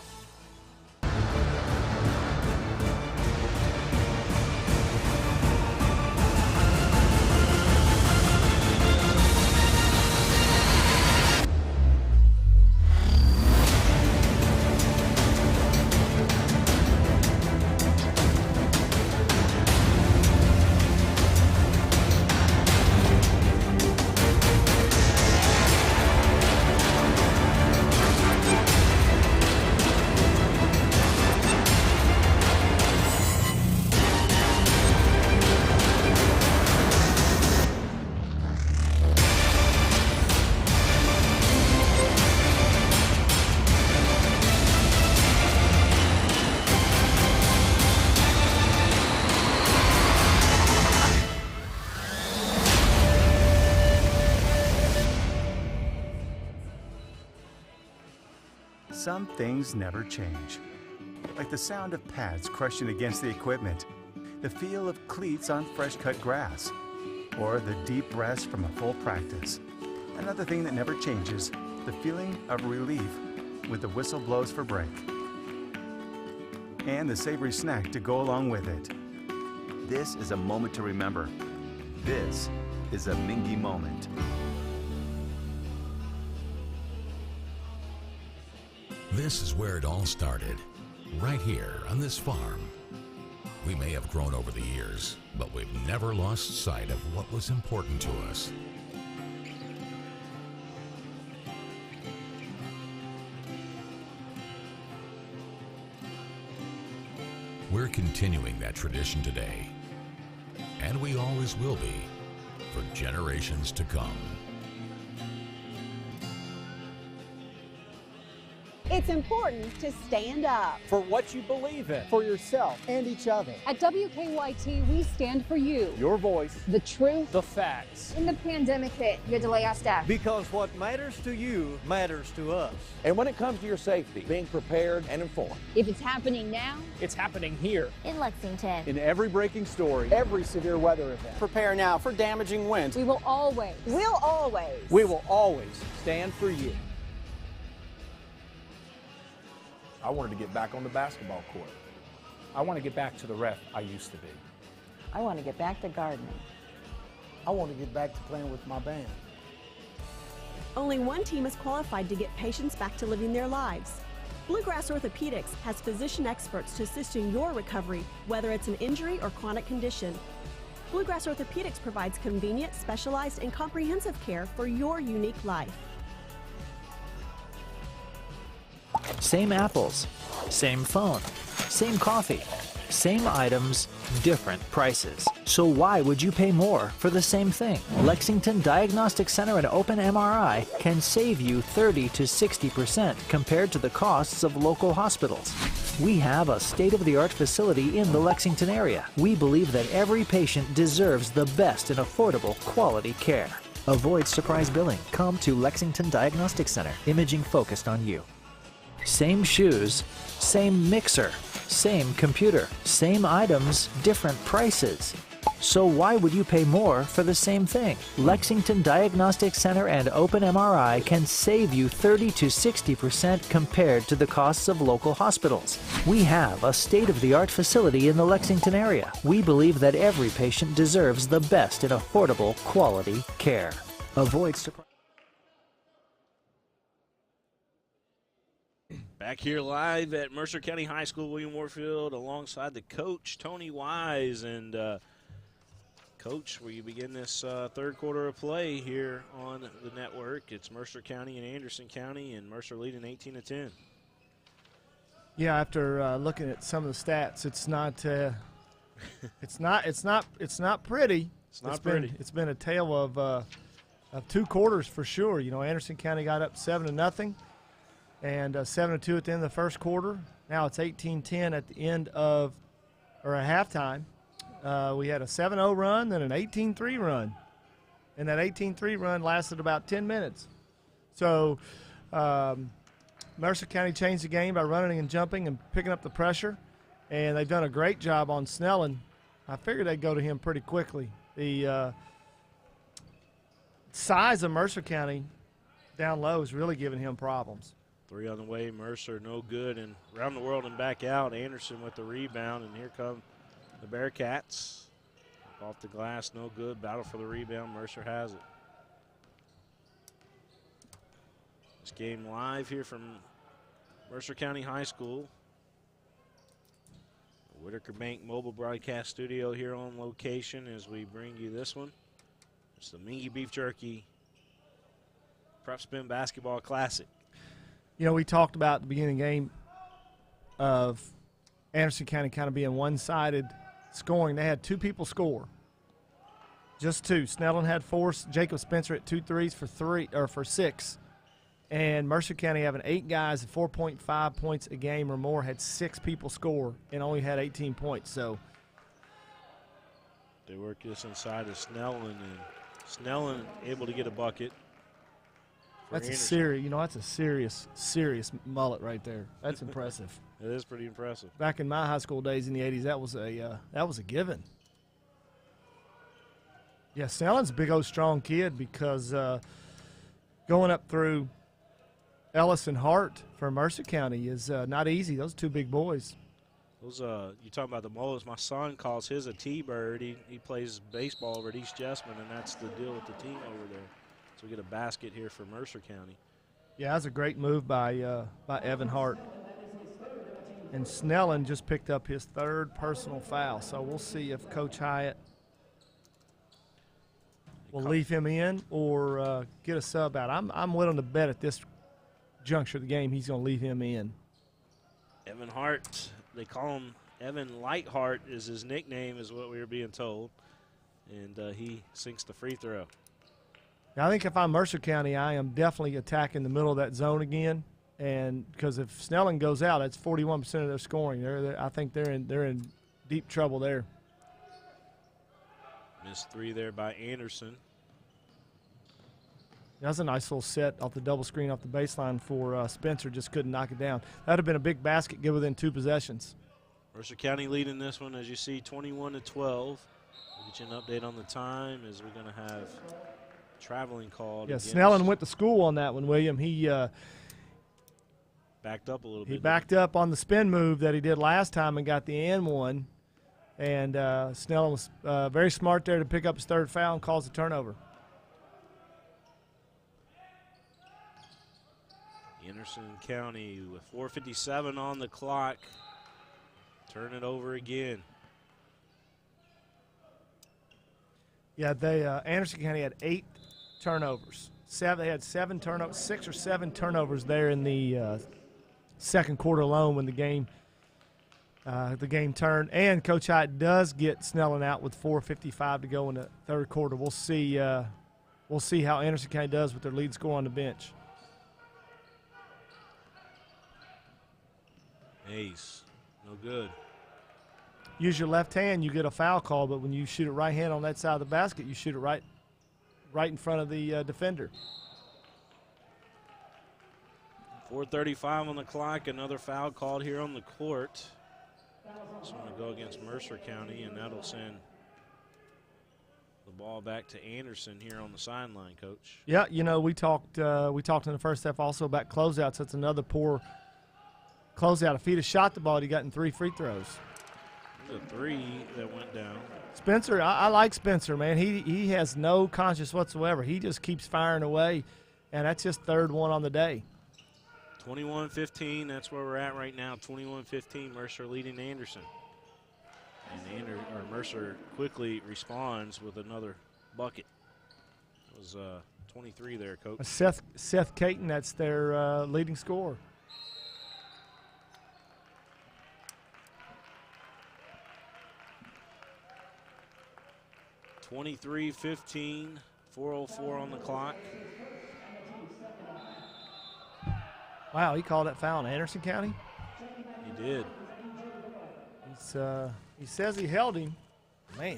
Some things never change, like the sound of pads crushing against the equipment, the feel of cleats on fresh-cut grass, or the deep rest from a full practice. Another thing that never changes, the feeling of relief with the whistle blows for break, and the savory snack to go along with it. This is a moment to remember. This is a Mingy moment. This is where it all started, right here on this farm. We may have grown over the years, but we've never lost sight of what was important to us. We're continuing that tradition today, and we always will be for generations to come. It's important to stand up. For what you believe in, for yourself and each other. At WKYT, we stand for you. Your voice, The truth. the facts. When the pandemic hit, you had to lay off staff. Because what matters to you matters to us. And when it comes to your safety, being prepared and informed. If it's happening now, It's happening here. In Lexington. In every breaking story, every severe weather event. Prepare now for damaging winds. we will always. We'll always. We will always stand for you. I wanted to get back on the basketball court. I want to get back to the ref I used to be. I want to get back to gardening. I want to get back to playing with my band. Only one team is qualified to get patients back to living their lives. Bluegrass Orthopedics has physician experts to assist in your recovery, whether it's an injury or chronic condition. Bluegrass Orthopedics provides convenient, specialized, and comprehensive care for your unique life. Same apples, same phone, same coffee, same items, different prices. So why would you pay more for the same thing? Lexington Diagnostic Center and Open MRI can save you 30 to 60% compared to the costs of local hospitals. We have a state-of-the-art facility in the Lexington area. We believe that every patient deserves the best in affordable, quality care. Avoid surprise billing. Come to Lexington Diagnostic Center. Imaging focused on you. Same shoes, same mixer, same computer, same items, different prices. So why would you pay more for the same thing? Lexington Diagnostic Center and Open MRI can save you 30 to 60% compared to the costs of local hospitals. We have a state-of-the-art facility in the Lexington area. We believe that every patient deserves the best in affordable, quality care. Avoid surprise. Back here live at Mercer County High School, William Warfield, alongside the coach, Tony Wise. And, Coach, will you begin this third quarter of play here on the network? It's Mercer County and Anderson County, and Mercer leading 18-10. Yeah, after looking at some of the stats, it's not pretty. It's been a tale of two quarters for sure. You know, Anderson County got up 7-0. And 7-2 at the end of the first quarter. Now it's 18-10 at the end of, or at halftime. We had a 7-0 run, then an 18-3 run. And that 18-3 run lasted about 10 minutes. So Mercer County changed the game by running and jumping and picking up the pressure. And they've done a great job on Snellen. I figured they'd go to him pretty quickly. The size of Mercer County down low is really giving him problems. 3 on the way, Mercer no good, and around the world and back out. Anderson with the rebound, and here come the Bearcats. Off the glass, no good. Battle for the rebound, Mercer has it. This game live here from Mercer County High School. Whitaker Bank Mobile Broadcast Studio here on location as we bring you this one. It's the Mingy Beef Jerky Prep Spin Basketball Classic. You know, we talked about at the beginning of the game of Anderson County kind of being one-sided scoring. They had 2 people score, just 2. Snellen had 4. Jacob Spencer at 2 threes for 6. And Mercer County, having 8 guys at 4.5 points a game or more, had 6 people score and only had 18 points. So they work this inside of Snellen, and Snellen able to get a bucket. That's a serious mullet right there. That's impressive. It is pretty impressive. Back in my high school days in the 80s, that was a given. Yeah, Snellen's a big old strong kid because going up through Ellis and Hart for Mercer County is not easy. Those are 2 big boys. Those you talking about the mullets? My son calls his a T-bird. He plays baseball over at East Jessamine, and that's the deal with the team over there. So we get a basket here for Mercer County. Yeah, that's a great move by Evan Hart. And Snellen just picked up his 3rd personal foul. So we'll see if Coach Hyatt will leave him in or get a sub out. I'm willing to bet at this juncture of the game he's going to leave him in. Evan Hart, they call him Evan Lightheart is his nickname, is what we were being told. And he sinks the free throw. I think if I'm Mercer County, I am definitely attacking the middle of that zone again And because if Snelling goes out, that's 41% of their scoring. I think they're in deep trouble there. Missed 3 there by Anderson. That's a nice little set off the double screen off the baseline for Spencer. Just couldn't knock it down. That would have been a big basket, get within 2 possessions. Mercer County leading this one, as you see, 21-12. We'll get you an update on the time as we're going to have traveling called. Yeah, Snelling went to school on that one, William. He backed up a little bit. He backed up on the spin move that he did last time and got the and one. And Snelling was very smart there to pick up his 3rd foul and cause the turnover. Anderson County with 4:57 on the clock. Turn it over again. Yeah, Anderson County had 8 turnovers. They had 7 turnovers, 6 or 7 turnovers there in the second quarter alone when the game turned. And Coach Hyatt does get Snelling out with 4:55 to go in the 3rd quarter. We'll see how Anderson County does with their lead scorer on the bench. Ace, no good. Use your left hand, you get a foul call, but when you shoot it right hand on that side of the basket, you shoot it right in front of the defender. 4:35 on the clock, another foul called here on the court. It's going to go against Mercer County, and that'll send the ball back to Anderson here on the sideline, Coach. Yeah, we talked in the first half also about closeouts. That's another poor closeout. If he'd have shot the ball, he'd gotten 3 free throws. The 3 that went down. Spencer, I like Spencer, man. He has no conscience whatsoever. He just keeps firing away, and that's his 3rd one on the day. 21-15, that's where we're at right now. 21-15, Mercer leading Anderson. And Mercer quickly responds with another bucket. It was 23 there, Coach. Seth Caton, that's their leading scorer. (23-15), 4:04 on the clock. Wow, he called that foul in Anderson County? He did. He says he held him. Man.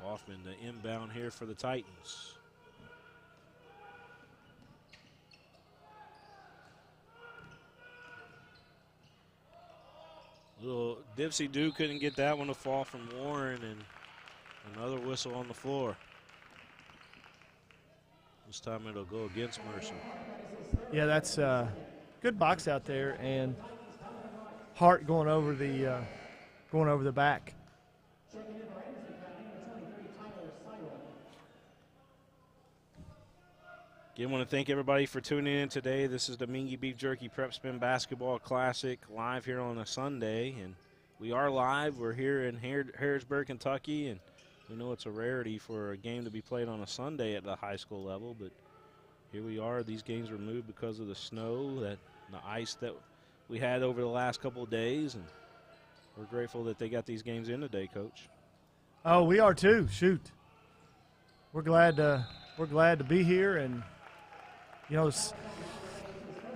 Hoffman, the inbound here for the Titans. Little Dipsy Doo couldn't get that one to fall from Warren, and another whistle on the floor. This time it'll go against Mercer. Yeah, that's good box out there, and Hart going over the back. Again, want to thank everybody for tuning in today. This is the Mingy Beef Jerky Prep Spin Basketball Classic live here on a Sunday, and we are live. We're here in Harrisburg, Kentucky, and we know it's a rarity for a game to be played on a Sunday at the high school level, but here we are. These games were moved because of the snow, the ice that we had over the last couple of days, and we're grateful that they got these games in today, Coach. Oh, we are too. Shoot, we're glad to be here, and there's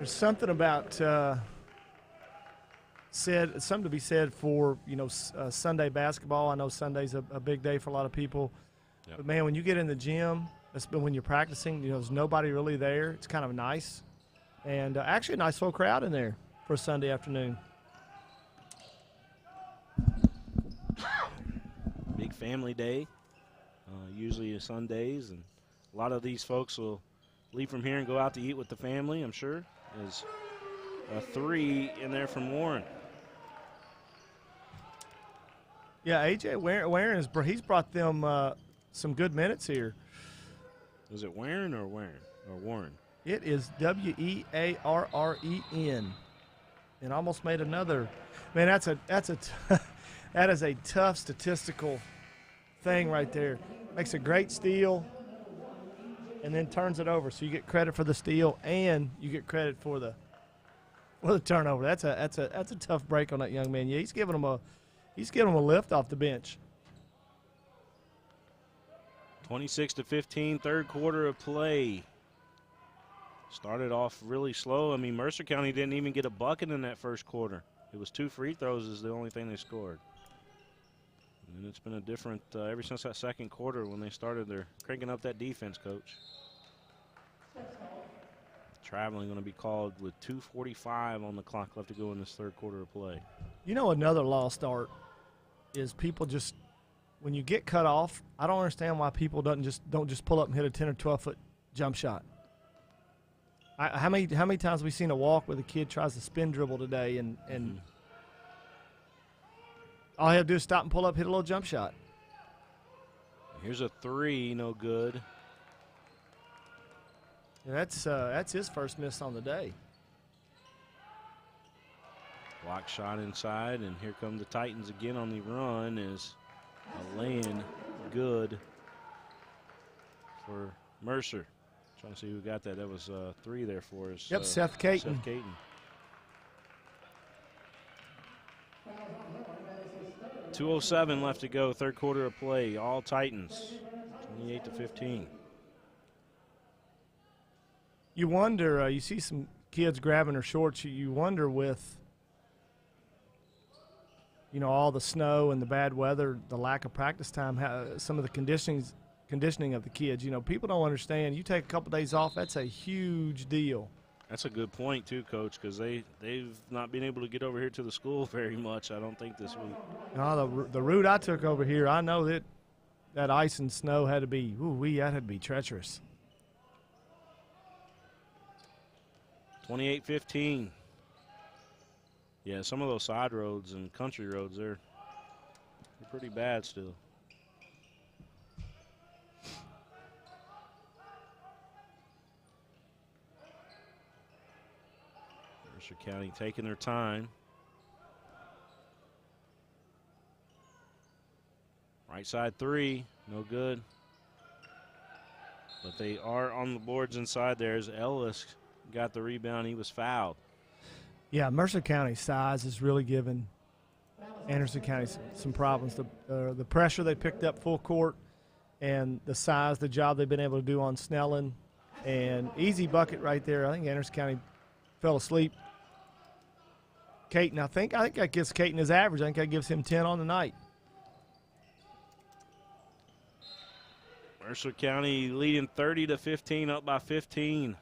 something about something to be said for Sunday basketball. I know Sunday's a big day for a lot of people, yep. But man, when you get in the gym, when you're practicing, there's nobody really there. It's kind of nice, and actually a nice little crowd in there for a Sunday afternoon. Big family day, usually Sundays, and a lot of these folks will leave from here and go out to eat with the family, I'm sure. There's a 3 in there from Warren. Yeah, A.J. Warren he's brought them some good minutes here. Is it Warren or Warren? It is Wearren, and almost made another. Man, that is a tough statistical thing right there. Makes a great steal, and then turns it over. So you get credit for the steal, and you get credit for the turnover. That's a tough break on that young man. Yeah, he's giving him a lift off the bench. 26-15, 3rd quarter of play. Started off really slow. I mean, Mercer County didn't even get a bucket in that first quarter. It was 2 free throws is the only thing they scored. And it's been a different ever since that second quarter when they started. They're cranking up that defense, Coach. Traveling going to be called with 2:45 on the clock left to go in this third quarter of play. You know, another lost art is people just, when you get cut off, I don't understand why people don't just pull up and hit a 10 or 12-foot jump shot. How many times have we seen a walk where the kid tries to spin dribble today and all he have to do is stop and pull up, hit a little jump shot. Here's a 3, no good. Yeah, that's his first miss on the day. Block shot inside, and here come the Titans again on the run. Is a lay-in good for Mercer. Trying to see who got that. That was 3 there for us. Yep, Seth Caton. Seth Caton. .207 left to go, third quarter of play. All Titans, 28-15. You wonder, you see some kids grabbing their shorts, you wonder with, you know, all the snow and the bad weather, the lack of practice time, how some of the conditioning of the kids. You know, people don't understand. You take a couple days off, that's a huge deal. That's a good point, too, Coach, because they've not been able to get over here to the school very much, I don't think, this week. No, the route I took over here, I know that ice and snow had to be, that had to be treacherous. 28-15. Yeah, some of those side roads and country roads, they're pretty bad still. Mercer County taking their time. Right side 3, no good. But they are on the boards inside there as Ellis got the rebound. He was fouled. Yeah, Mercer County's size is really giving Anderson County some problems. The pressure they picked up full court and the size, the job they've been able to do on Snellen, and easy bucket right there. I think Anderson County fell asleep. Caton, I think that gives Caton his average. I think that gives him 10 on the night. Mercer County leading 30-15, up by 15.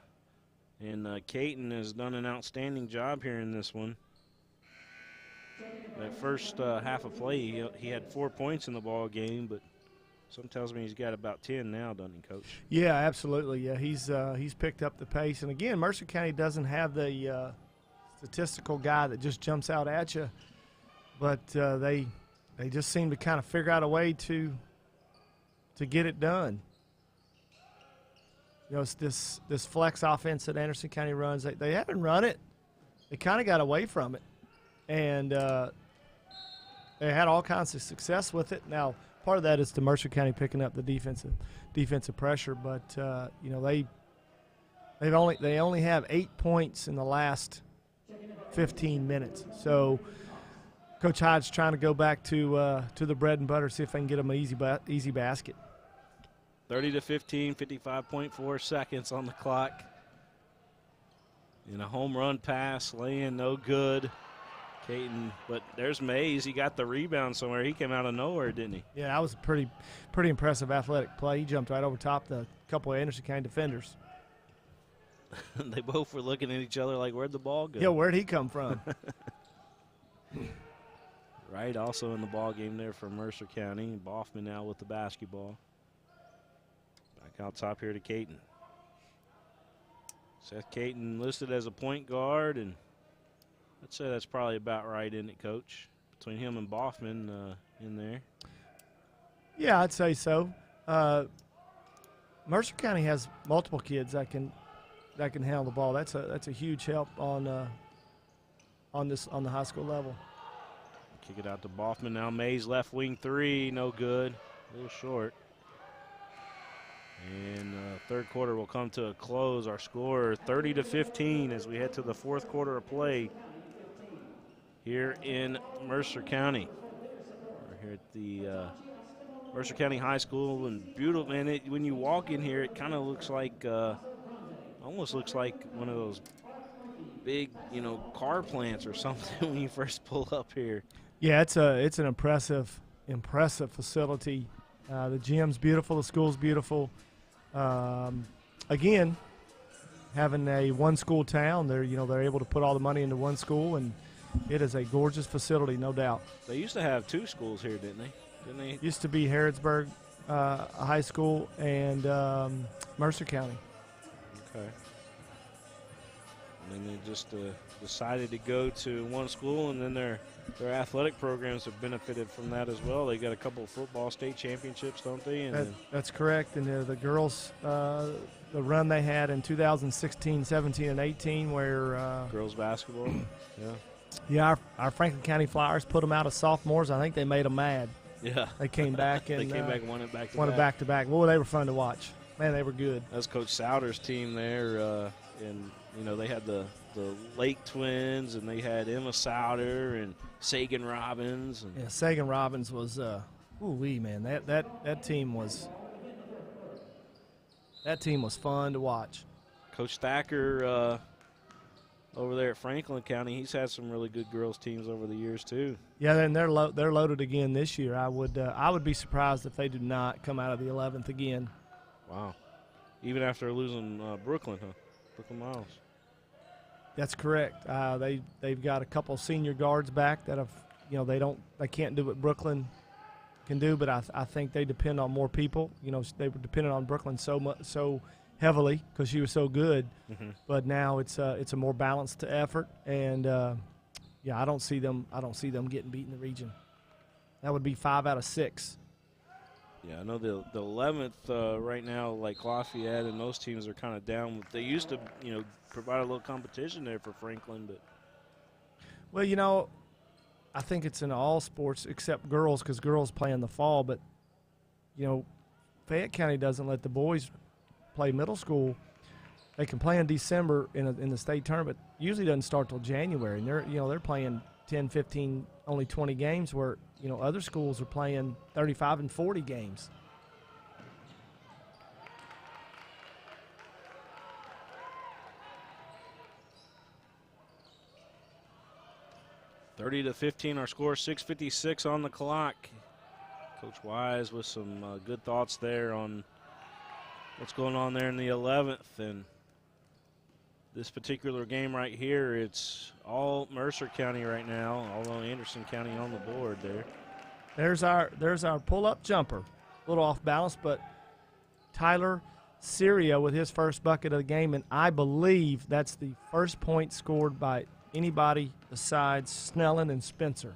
And Caton has done an outstanding job here in this one. That first half of play, he had 4 points in the ball game, but something tells me he's got about 10 now, doesn't he, Coach? Yeah, absolutely. Yeah, he's picked up the pace. And again, Mercer County doesn't have the statistical guy that just jumps out at you, but they just seem to kind of figure out a way to get it done. You know, it's this flex offense that Anderson County runs. They haven't run it. They kind of got away from it, and they had all kinds of success with it. Now, part of that is the Mercer County picking up the defensive pressure, but you know, they only have 8 points in the last 15 minutes. So Coach Hyde's trying to go back to the bread and butter, see if they can get them an easy basket. 30-15, 55.4 seconds on the clock. And a home run pass, lay-in, no good. Caton, but there's Mays. He got the rebound somewhere. He came out of nowhere, didn't he? Yeah, that was a pretty impressive athletic play. He jumped right over top the couple of Anderson County defenders. They both were looking at each other like, where'd the ball go? Yeah, where'd he come from? Right, also in the ball game there for Mercer County. Boffman now with the basketball. Back out top here to Caton. Seth Caton listed as a point guard, and I'd say that's probably about right, isn't it, Coach? Between him and Boffman in there. Yeah, I'd say so. Mercer County has multiple kids that can handle the ball. That's a huge help on the high school level. Kick it out to Boffman now. Mays left wing 3, no good. A little short. And third quarter will come to a close. Our score 30-15 as we head to the fourth quarter of play here in Mercer County. We're here at the Mercer County High School, and beautiful. And when you walk in here, it kind of looks like Almost looks like one of those big, car plants or something when you first pull up here. Yeah, it's an impressive facility. The gym's beautiful. The school's beautiful. Again, having a one-school town, they're able to put all the money into one school, and it is a gorgeous facility, no doubt. They used to have 2 schools here, didn't they? Used to be Harrodsburg High School and Mercer County. Okay. And then they just decided to go to one school, and then their athletic programs have benefited from that as well. They got a couple of football state championships, don't they? And that's correct. And the girls, the run they had in 2016, 17, and 18, where girls basketball, yeah, our Franklin County Flyers put them out as sophomores. I think they made them mad. Yeah, they came back and they came back and won it back to won back. it back to back. Boy, they were fun to watch. Man, they were good. That was Coach Souter's team there, and they had the Lake twins, and they had Emma Souter and Sagan Robbins. And Sagan Robbins was, man, that team was fun to watch. Coach Thacker over there at Franklin County, he's had some really good girls teams over the years too. Yeah, and they're loaded again this year. I would be surprised if they do not come out of the 11th again. Wow, even after losing Brooklyn, huh? Brooklyn Miles. That's correct. They've got a couple senior guards back that have, they can't do what Brooklyn can do, but I think they depend on more people. They were dependent on Brooklyn so heavily because she was so good, but now it's a more balanced effort, and I don't see them getting beat in the region. That would be 5 out of 6. Yeah, I know the 11th right now, like Lafayette and those teams are kind of down. They used to, provide a little competition there for Franklin, but. Well, I think it's in all sports except girls because girls play in the fall. But, Fayette County doesn't let the boys play middle school. They can play in December in the state tournament. Usually doesn't start till January, and they're playing 10, 15, only 20 games where other schools are playing 35 and 40 games. (30-15) our score, 6:56 on the clock. Coach Wise with some good thoughts there on what's going on there in the 11th, and this particular game right here, it's all Mercer County right now, although Anderson County on the board there. There's our pull-up jumper. A little off balance, but Tyler Syria with his first bucket of the game, and I believe that's the first point scored by anybody besides Snellen and Spencer.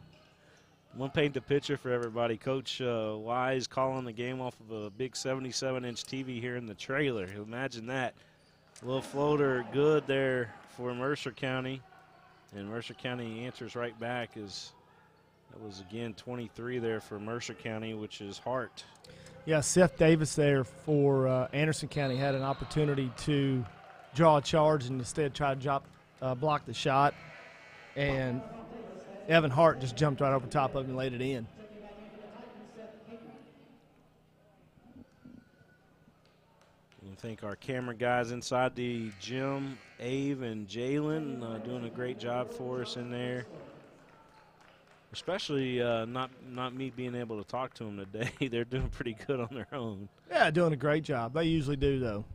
I'm going to paint the picture for everybody. Coach Wise calling the game off of a big 77-inch TV here in the trailer. Imagine that. A little floater good there for Mercer County. And Mercer County answers right back. That was, again, 23 there for Mercer County, which is Hart. Yeah, Seth Davis there for Anderson County had an opportunity to draw a charge and instead try to block the shot. And Evan Hart just jumped right over top of him and laid it in. I think our camera guys inside the gym, Ave and Jalen, doing a great job for us in there. Especially not me being able to talk to them today. They're doing pretty good on their own. Yeah, doing a great job. They usually do, though.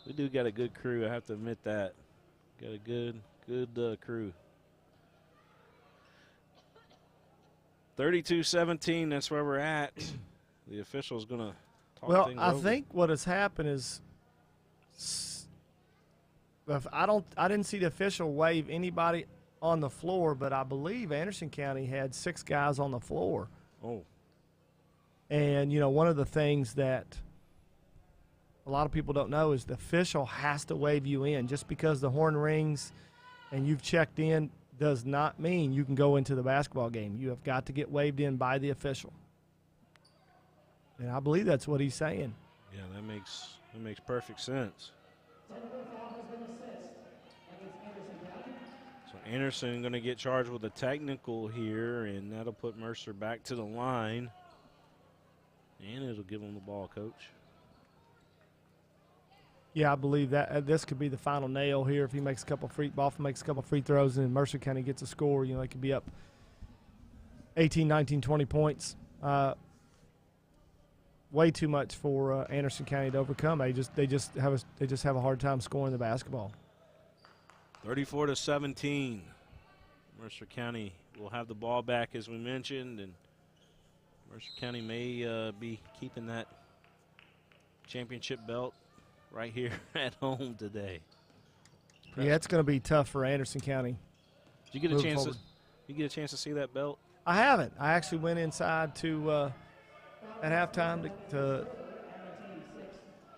We do got a good crew, I have to admit that. Got a good crew. 32-17, that's where we're at. The official's going to talk things over. I think what has happened is I didn't see the official wave anybody on the floor, but I believe Anderson County had 6 guys on the floor. Oh. And, one of the things that a lot of people don't know is the official has to wave you in. Just because the horn rings and you've checked in does not mean you can go into the basketball game. You have got to get waved in by the official. And I believe that's what he's saying. Yeah, that makes perfect sense. So Anderson going to get charged with a technical here, and that'll put Mercer back to the line. And it'll give him the ball, Coach. Yeah, I believe that this could be the final nail here. If he makes a couple free throws, and Mercer County gets a score, they could be up 18, 19, 20 points. Way too much for Anderson County to overcome. They just have a hard time scoring the basketball. 34-17. Mercer County will have the ball back, as we mentioned, and Mercer County may be keeping that championship belt right here at home today. Yeah, it's going to be tough for Anderson County. Did you get a chance? You get a chance to see that belt? I haven't. I actually went inside to at halftime to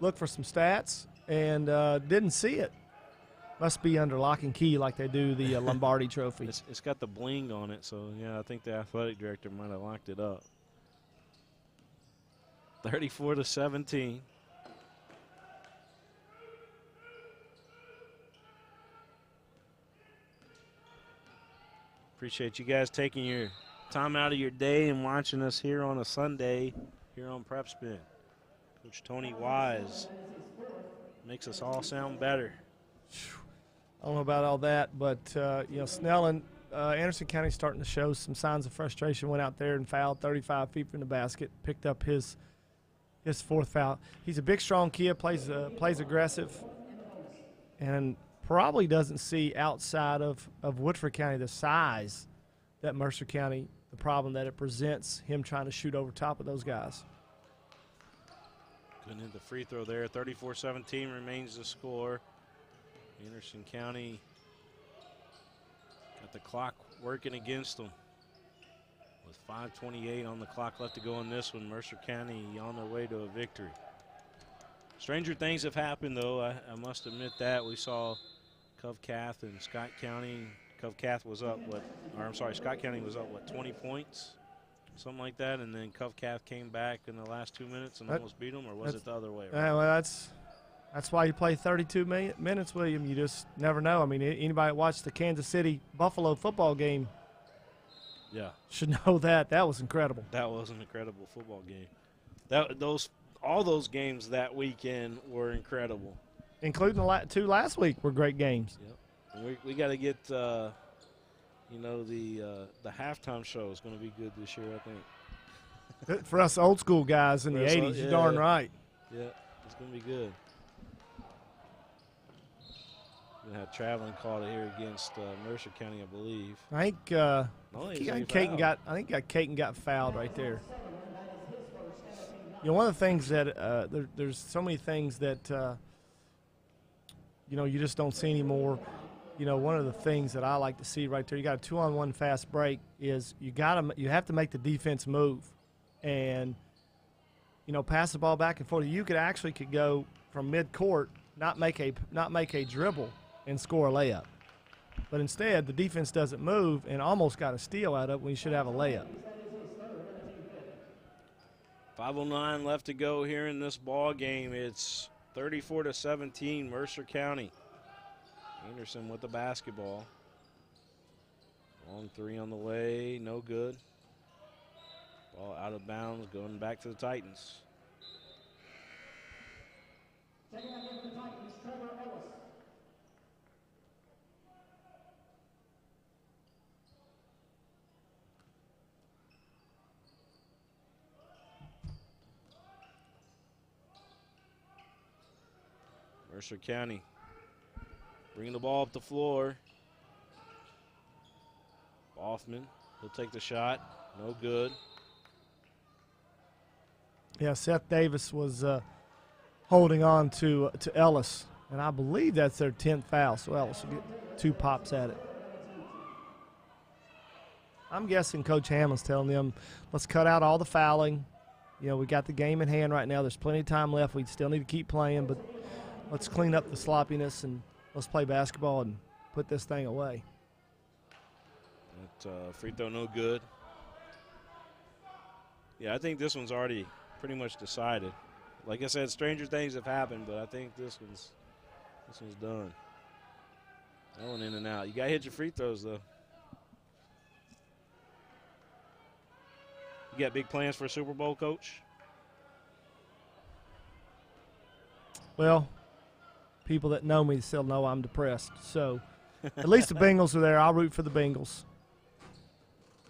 look for some stats and didn't see it. Must be under lock and key like they do the Lombardi Trophy. It's got the bling on it, so yeah, I think the athletic director might have locked it up. 34-17. Appreciate you guys taking your time out of your day and watching us here on a Sunday here on Prep Spin. Coach Tony Wise makes us all sound better. I don't know about all that, but Snell and Anderson County starting to show some signs of frustration. Went out there and fouled 35 feet from the basket, picked up his fourth foul. He's a big, strong kid, plays aggressive, and probably doesn't see outside of Woodford County the size that Mercer County, the problem that it presents, him trying to shoot over top of those guys. Couldn't hit the free throw there. 34-17 remains the score. Anderson County got the clock working against them. With 5:28 on the clock left to go in this one, Mercer County on their way to a victory. Stranger things have happened, though. I must admit that. We saw Covcath and Scott County. Scott County was up, 20 points? Something like that, and then Covcath came back in the last 2 minutes and almost beat them, or was it the other way around? Well, that's why you play 32 minutes, William. You just never know. I mean, anybody that watched the Kansas City Buffalo football game should know that. That was incredible. That was an incredible football game. All those games that weekend were incredible. Including the two last week were great games. Yep. And we got to get, the halftime show is going to be good this year, I think. For us old school guys in the 80s, you're darn right. Yeah, it's going to be good. We're going to have traveling called here against Mercer County, I believe. I think Caton got fouled right there. One of the things that there's so many things that you just don't see anymore. One of the things that I like to see right there, you got a 2-on-1 fast break, is you have to make the defense move, and pass the ball back and forth. You could go from mid-court, not make a dribble and score a layup, but instead the defense doesn't move and almost got a steal out of it when you should have a layup. 5:09 left to go here in this ball game. It's 34-17, Mercer County. Anderson with the basketball. Long three on the way, no good. Ball out of bounds, going back to the Titans. Mercer County bringing the ball up the floor. Hoffman, he'll take the shot. No good. Yeah, Seth Davis was holding on to Ellis, and I believe that's their 10th foul, so Ellis will get 2 pops at it. I'm guessing Coach Hamlin's telling them, let's cut out all the fouling. We got the game in hand right now. There's plenty of time left. We still need to keep playing, but let's clean up the sloppiness and let's play basketball and put this thing away. That free throw no good. Yeah, I think this one's already pretty much decided. Like I said, stranger things have happened, but I think this one's done. That one in and out. You got to hit your free throws, though. You got big plans for a Super Bowl, Coach? Well, people that know me still know I'm depressed. So at least the Bengals are there. I'll root for the Bengals.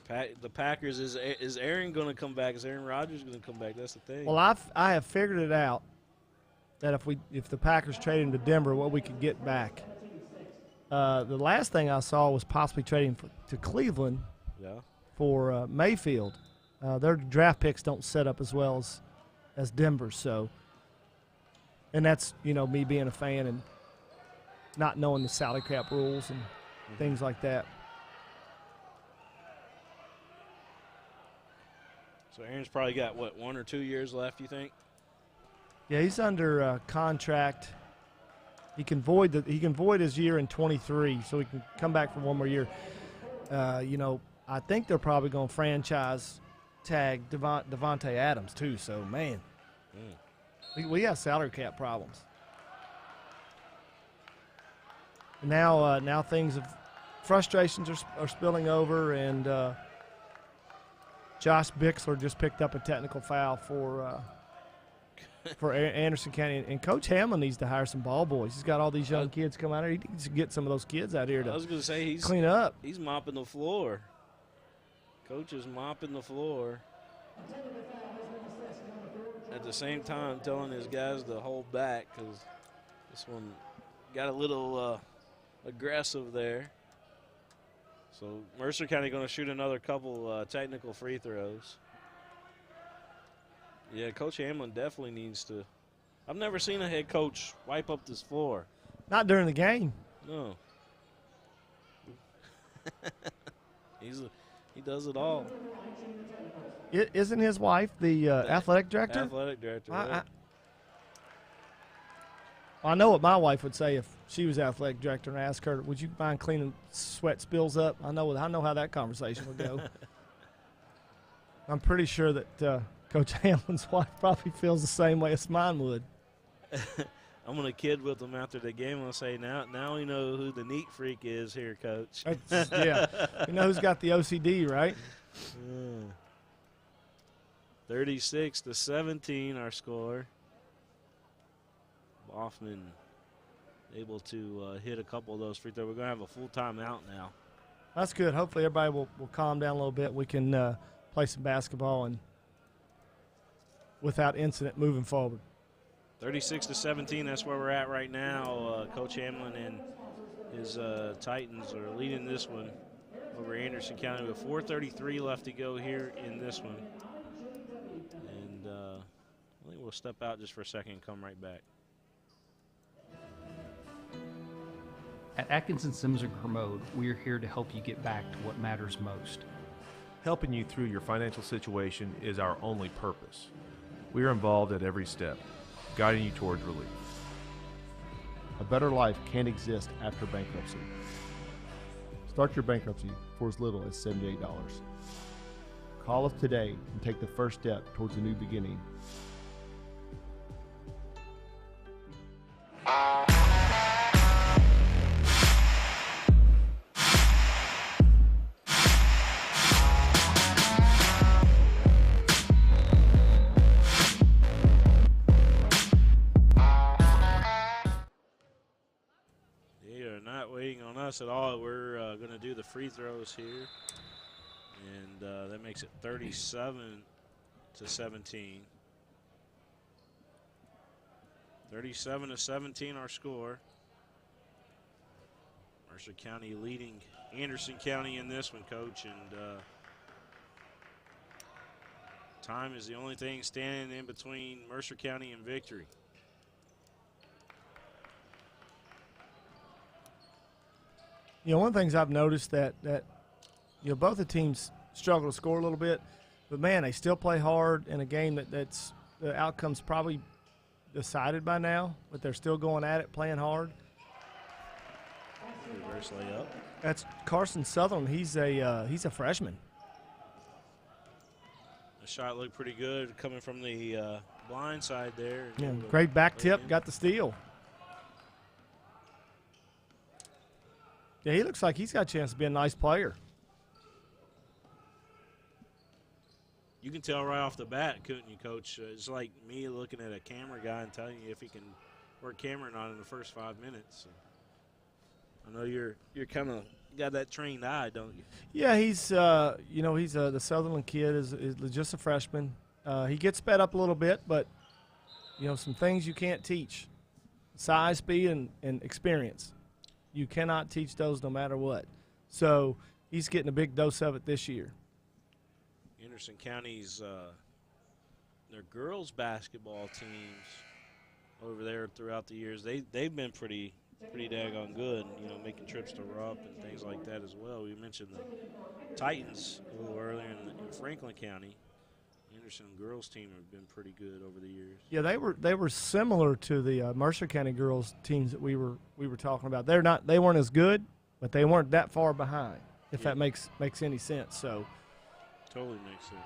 The Packers, is Aaron going to come back? Is Aaron Rodgers going to come back? That's the thing. Well, I have figured it out that if the Packers trade him to Denver, what we could get back. The last thing I saw was possibly trading to Cleveland for Mayfield. Their draft picks don't set up as well as Denver's. So, and that's, me being a fan and not knowing the salary cap rules and things like that. So Aaron's probably got, 1 or 2 years left, you think? Yeah, he's under contract. He can void his year in 23, so he can come back for one more year. I think they're probably going to franchise tag Devontae Adams too. So man, we have salary cap problems. And now frustrations are spilling over, and Josh Bixler just picked up a technical foul for Anderson County, and Coach Hamlin needs to hire some ball boys. He's got all these young kids come out here. He needs to get some of those kids out here to clean up. He's mopping the floor. Coach is mopping the floor. At the same time, telling his guys to hold back because this one got a little aggressive there. So Mercer County going to shoot another couple technical free throws. Yeah, Coach Hamlin definitely needs to. I've never seen a head coach wipe up this floor. Not during the game. No. He does it all. Isn't his wife the athletic director? Athletic director. Right. I know what my wife would say if she was athletic director and I asked her, "Would you mind cleaning sweat spills up?" I know how that conversation would go. I'm pretty sure that Coach Hamlin's wife probably feels the same way as mine would. I'm going to kid with him after the game. I'll say, now we know who the neat freak is here, Coach. Yeah. We know who's got the OCD, right? 36-17, our score. Hoffman able to hit a couple of those free throws. We're going to have a full timeout now. That's good. Hopefully everybody will calm down a little bit. We can play some basketball and without incident moving forward. 36-17, that's where we're at right now. Coach Hamlin and his Titans are leading this one over Anderson County with 4:33 left to go here in this one. And I think we'll step out just for a second and come right back. At Atkinson Sims & Kermode, we are here to help you get back to what matters most. Helping you through your financial situation is our only purpose. We are involved at every step, guiding you towards relief. A better life can't exist after bankruptcy. Start your bankruptcy for as little as $78. Call us today and take the first step towards a new beginning. At all. We're going to do the free throws here, and that makes it 37-17. 37-17 our score. Mercer County leading Anderson County in this one, Coach, and time is the only thing standing in between Mercer County and victory. One of the things I've noticed that both the teams struggle to score a little bit, but man, they still play hard in a game that's the outcome's probably decided by now, but they're still going at it, playing hard. Reverse layup. That's Carson Sutherland. He's a freshman. The shot looked pretty good coming from the blind side there. Yeah, great back tip, got the steal. Yeah, he looks like he's got a chance to be a nice player. You can tell right off the bat, couldn't you, Coach? It's like me looking at a camera guy and telling you if he can work Cameron on in the first 5 minutes. So I know you're kind of got that trained eye, don't you? Yeah, he's he's the Sutherland kid is just a freshman. He gets sped up a little bit, but some things you can't teach: size, speed, and experience. You cannot teach those no matter what. So he's getting a big dose of it this year. Anderson County's their girls basketball teams over there throughout the years, they've been pretty daggone good, making trips to Rupp and things like that as well. We mentioned the Titans a little earlier in Franklin County. Anderson girls team have been pretty good over the years. Yeah, they were similar to the Mercer County girls teams that we were talking about. They weren't as good, but they weren't that far behind. If that makes any sense. So totally makes sense.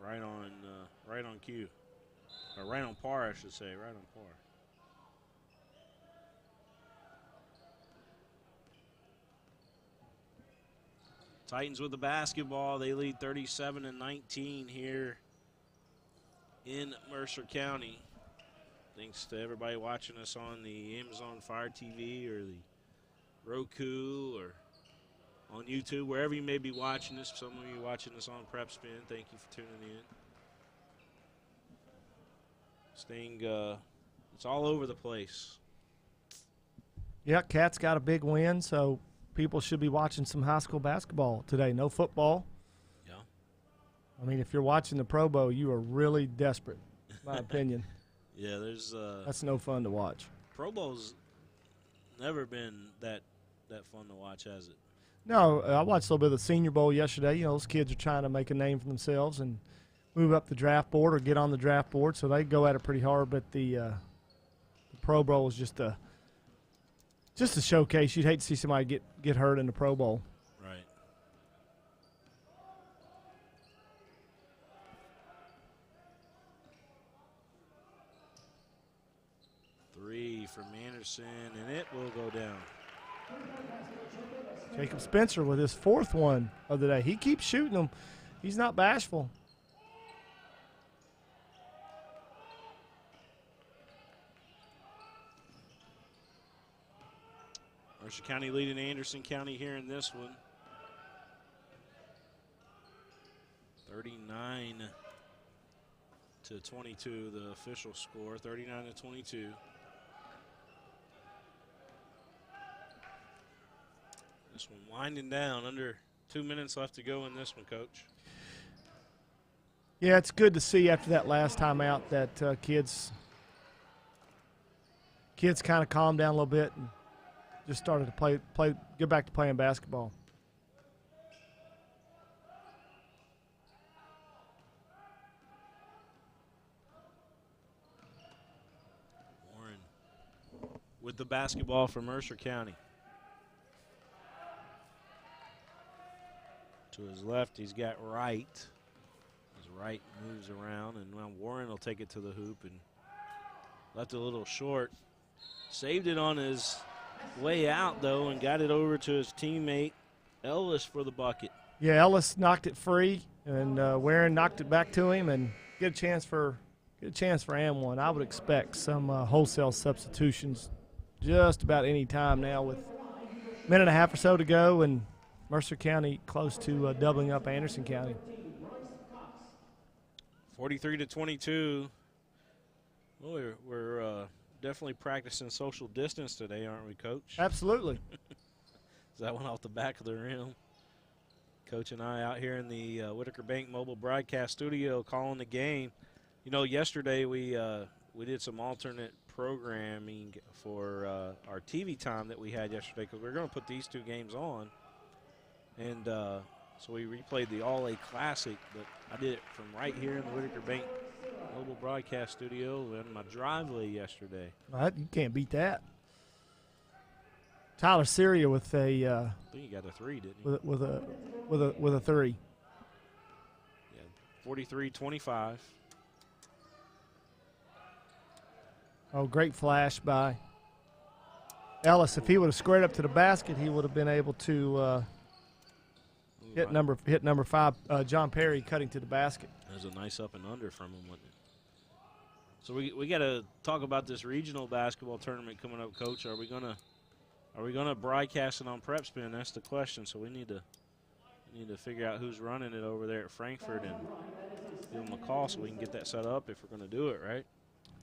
Right on cue, or right on par, I should say. Right on par. Titans with the basketball. They lead 37-19 here in Mercer County. Thanks to everybody watching us on the Amazon Fire TV or the Roku or on YouTube, wherever you may be watching this. Some of you watching this on Prep Spin, thank you for tuning in. This thing, it's all over the place. Yeah, Cat's got a big win, so people should be watching some high school basketball today. No football. Yeah. I mean, if you're watching the Pro Bowl, you are really desperate, in my opinion. Yeah, there's that's no fun to watch. Pro Bowl's never been that fun to watch, has it? No, I watched a little bit of the Senior Bowl yesterday. Those kids are trying to make a name for themselves and move up the draft board or get on the draft board, so they go at it pretty hard. But the Pro Bowl is just a showcase. You'd hate to see somebody get hurt in the Pro Bowl. Right. Three from Anderson, and it will go down. Jacob Spencer with his fourth one of the day. He keeps shooting them. He's not bashful. Mercer County leading Anderson County here in this one. 39-22, the official score, 39-22. This one winding down, under 2 minutes left to go in this one, Coach. Yeah, it's good to see after that last time out that kids kind of calmed down a little bit and just started to get back to playing basketball. Warren with the basketball for Mercer County. To his left, he's got Wright. His right moves around, and now Warren will take it to the hoop and left it a little short. Saved it on his way out, though, and got it over to his teammate Ellis for the bucket. Yeah, Ellis knocked it free, and Warren knocked it back to him, and get a chance for AMWON. I would expect some wholesale substitutions just about any time now with a minute and a half or so to go, and Mercer County close to doubling up Anderson County. 43-22. Well, we're definitely practicing social distance today, aren't we, Coach? Absolutely. That one off the back of the rim. Coach and I out here in the Whitaker Bank Mobile Broadcast Studio calling the game. Yesterday we did some alternate programming for our TV time that we had yesterday because we were going to put these two games on. And so we replayed the All-A Classic, but I did it from right here in the Whitaker Bank Mobile Broadcast Studio in my driveway yesterday. You can't beat that. Tyler Syria with a. I think he got a three, didn't he? With a three. Yeah, 43-25. Oh, great flash by Ellis. If he would have squared up to the basket, he would have been able to. Hit number 5, John Perry cutting to the basket. That was a nice up and under from him, wasn't it? So we got to talk about this regional basketball tournament coming up, Coach. Are we gonna broadcast it on Prep Spin? That's the question. So we need to figure out who's running it over there at Frankfurt and give them a call so we can get that set up if we're going to do it, right?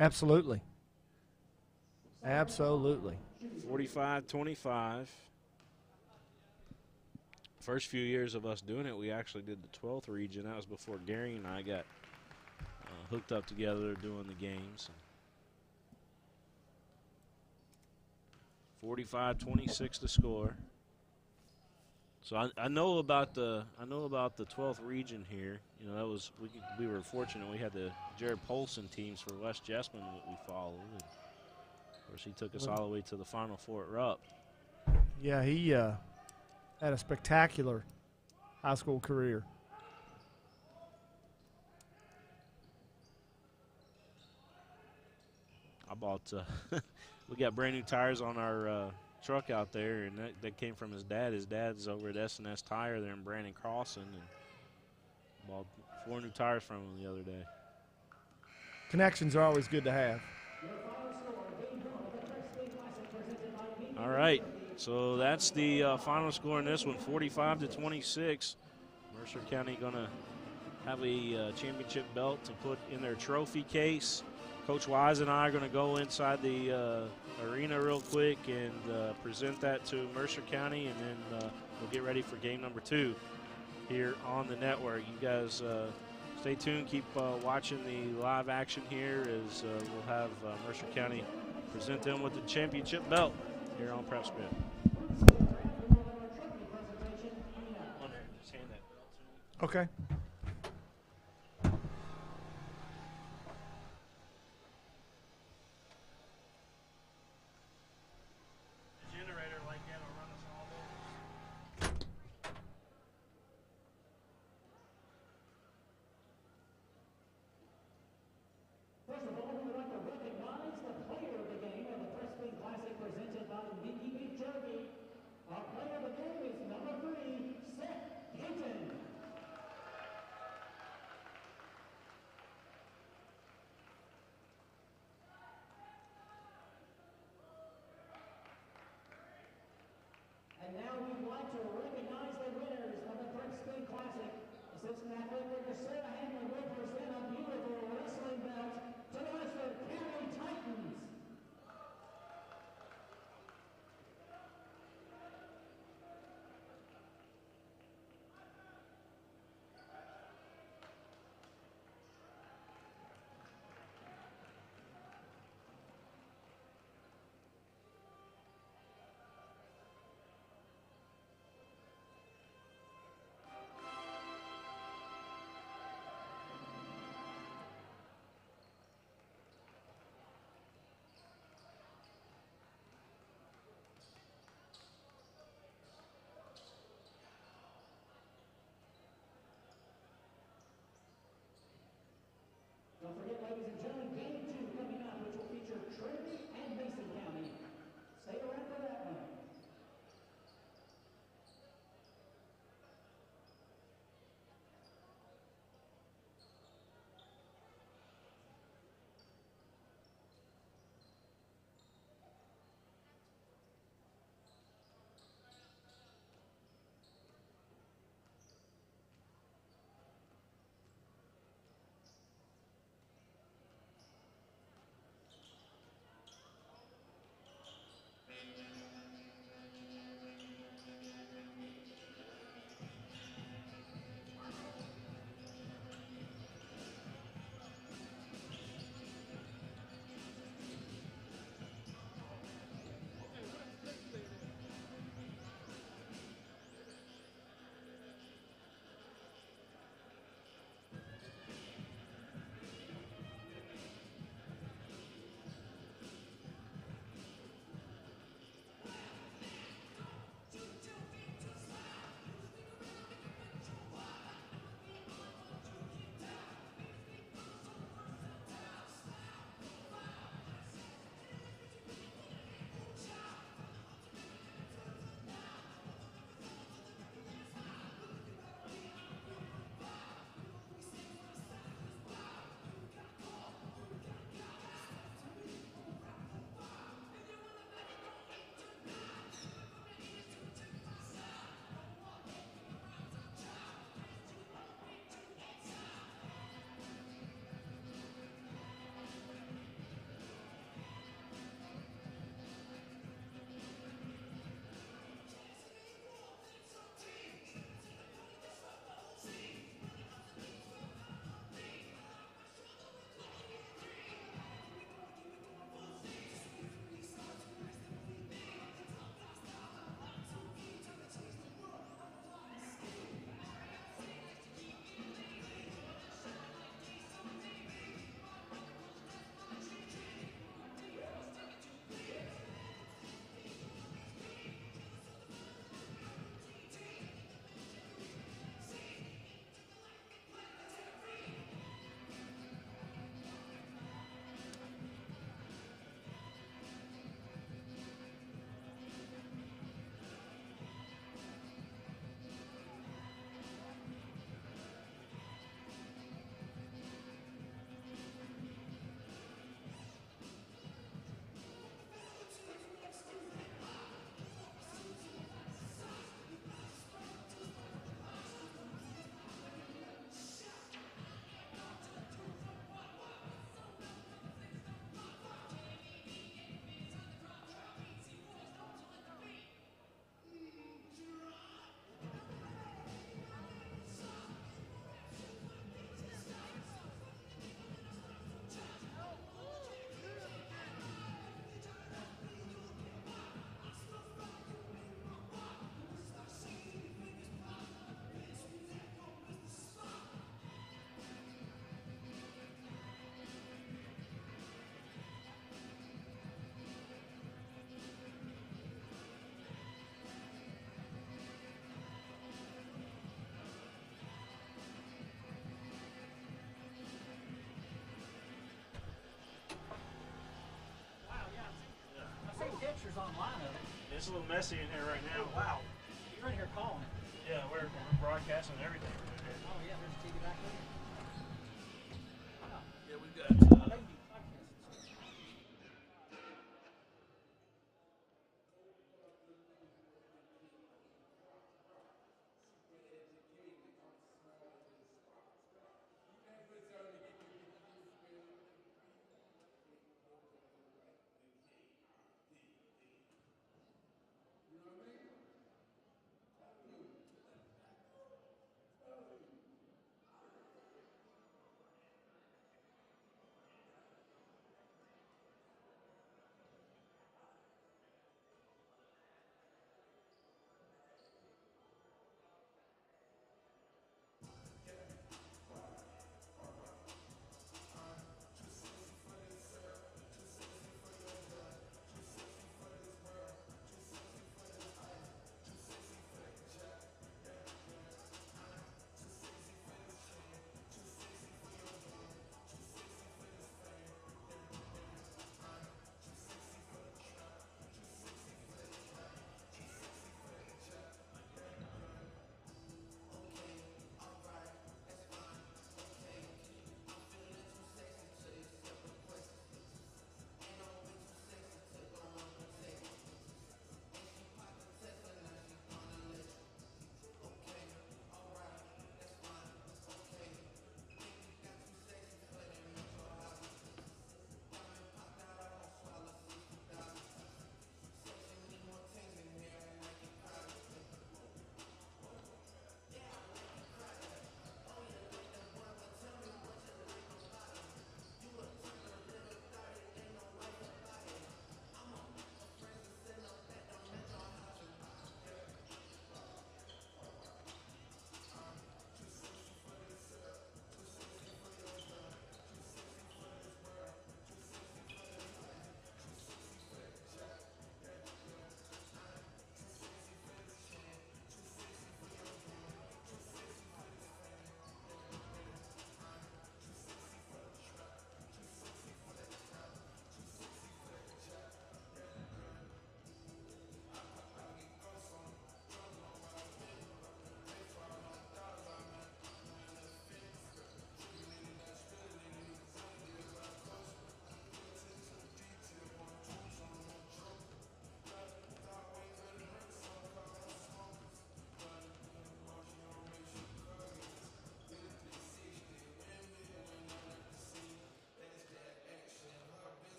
Absolutely. Absolutely. 45-25. First few years of us doing it, we actually did the 12th region. That was before Gary and I got hooked up together doing the games. 45-26 to score. So I know about the 12th region here. You know, that was we were fortunate. We had the Jared Polson teams for West Jessamine that we followed. And of course, he took us all the way to the Final Four at Rupp. Yeah, he had a spectacular high school career. I bought. We got brand new tires on our truck out there, and that came from his dad. His dad's over at S&S Tire there in Brandon Crossing, and bought 4 new tires from him the other day. Connections are always good to have. All right, so that's the final score in this one, 45-26. Mercer County going to have a championship belt to put in their trophy case. Coach Wise and I are going to go inside the arena real quick and present that to Mercer County, and then we'll get ready for game number 2 here on the network. You guys stay tuned. Keep watching the live action here as we'll have Mercer County present them with the championship belt here on Prep Spin. Okay. And now we'd like to recognize the winners of the Prep Spin Classic. Assistant Athletic Director Sarah Hanlon will present a beautiful wrestling belt to the Mercer County Titans. pictures online of it. It's a little messy in here right now. Oh, wow. You're in here calling it. Yeah, we're broadcasting everything. Oh, yeah, there's a TV back there. Yeah, we've got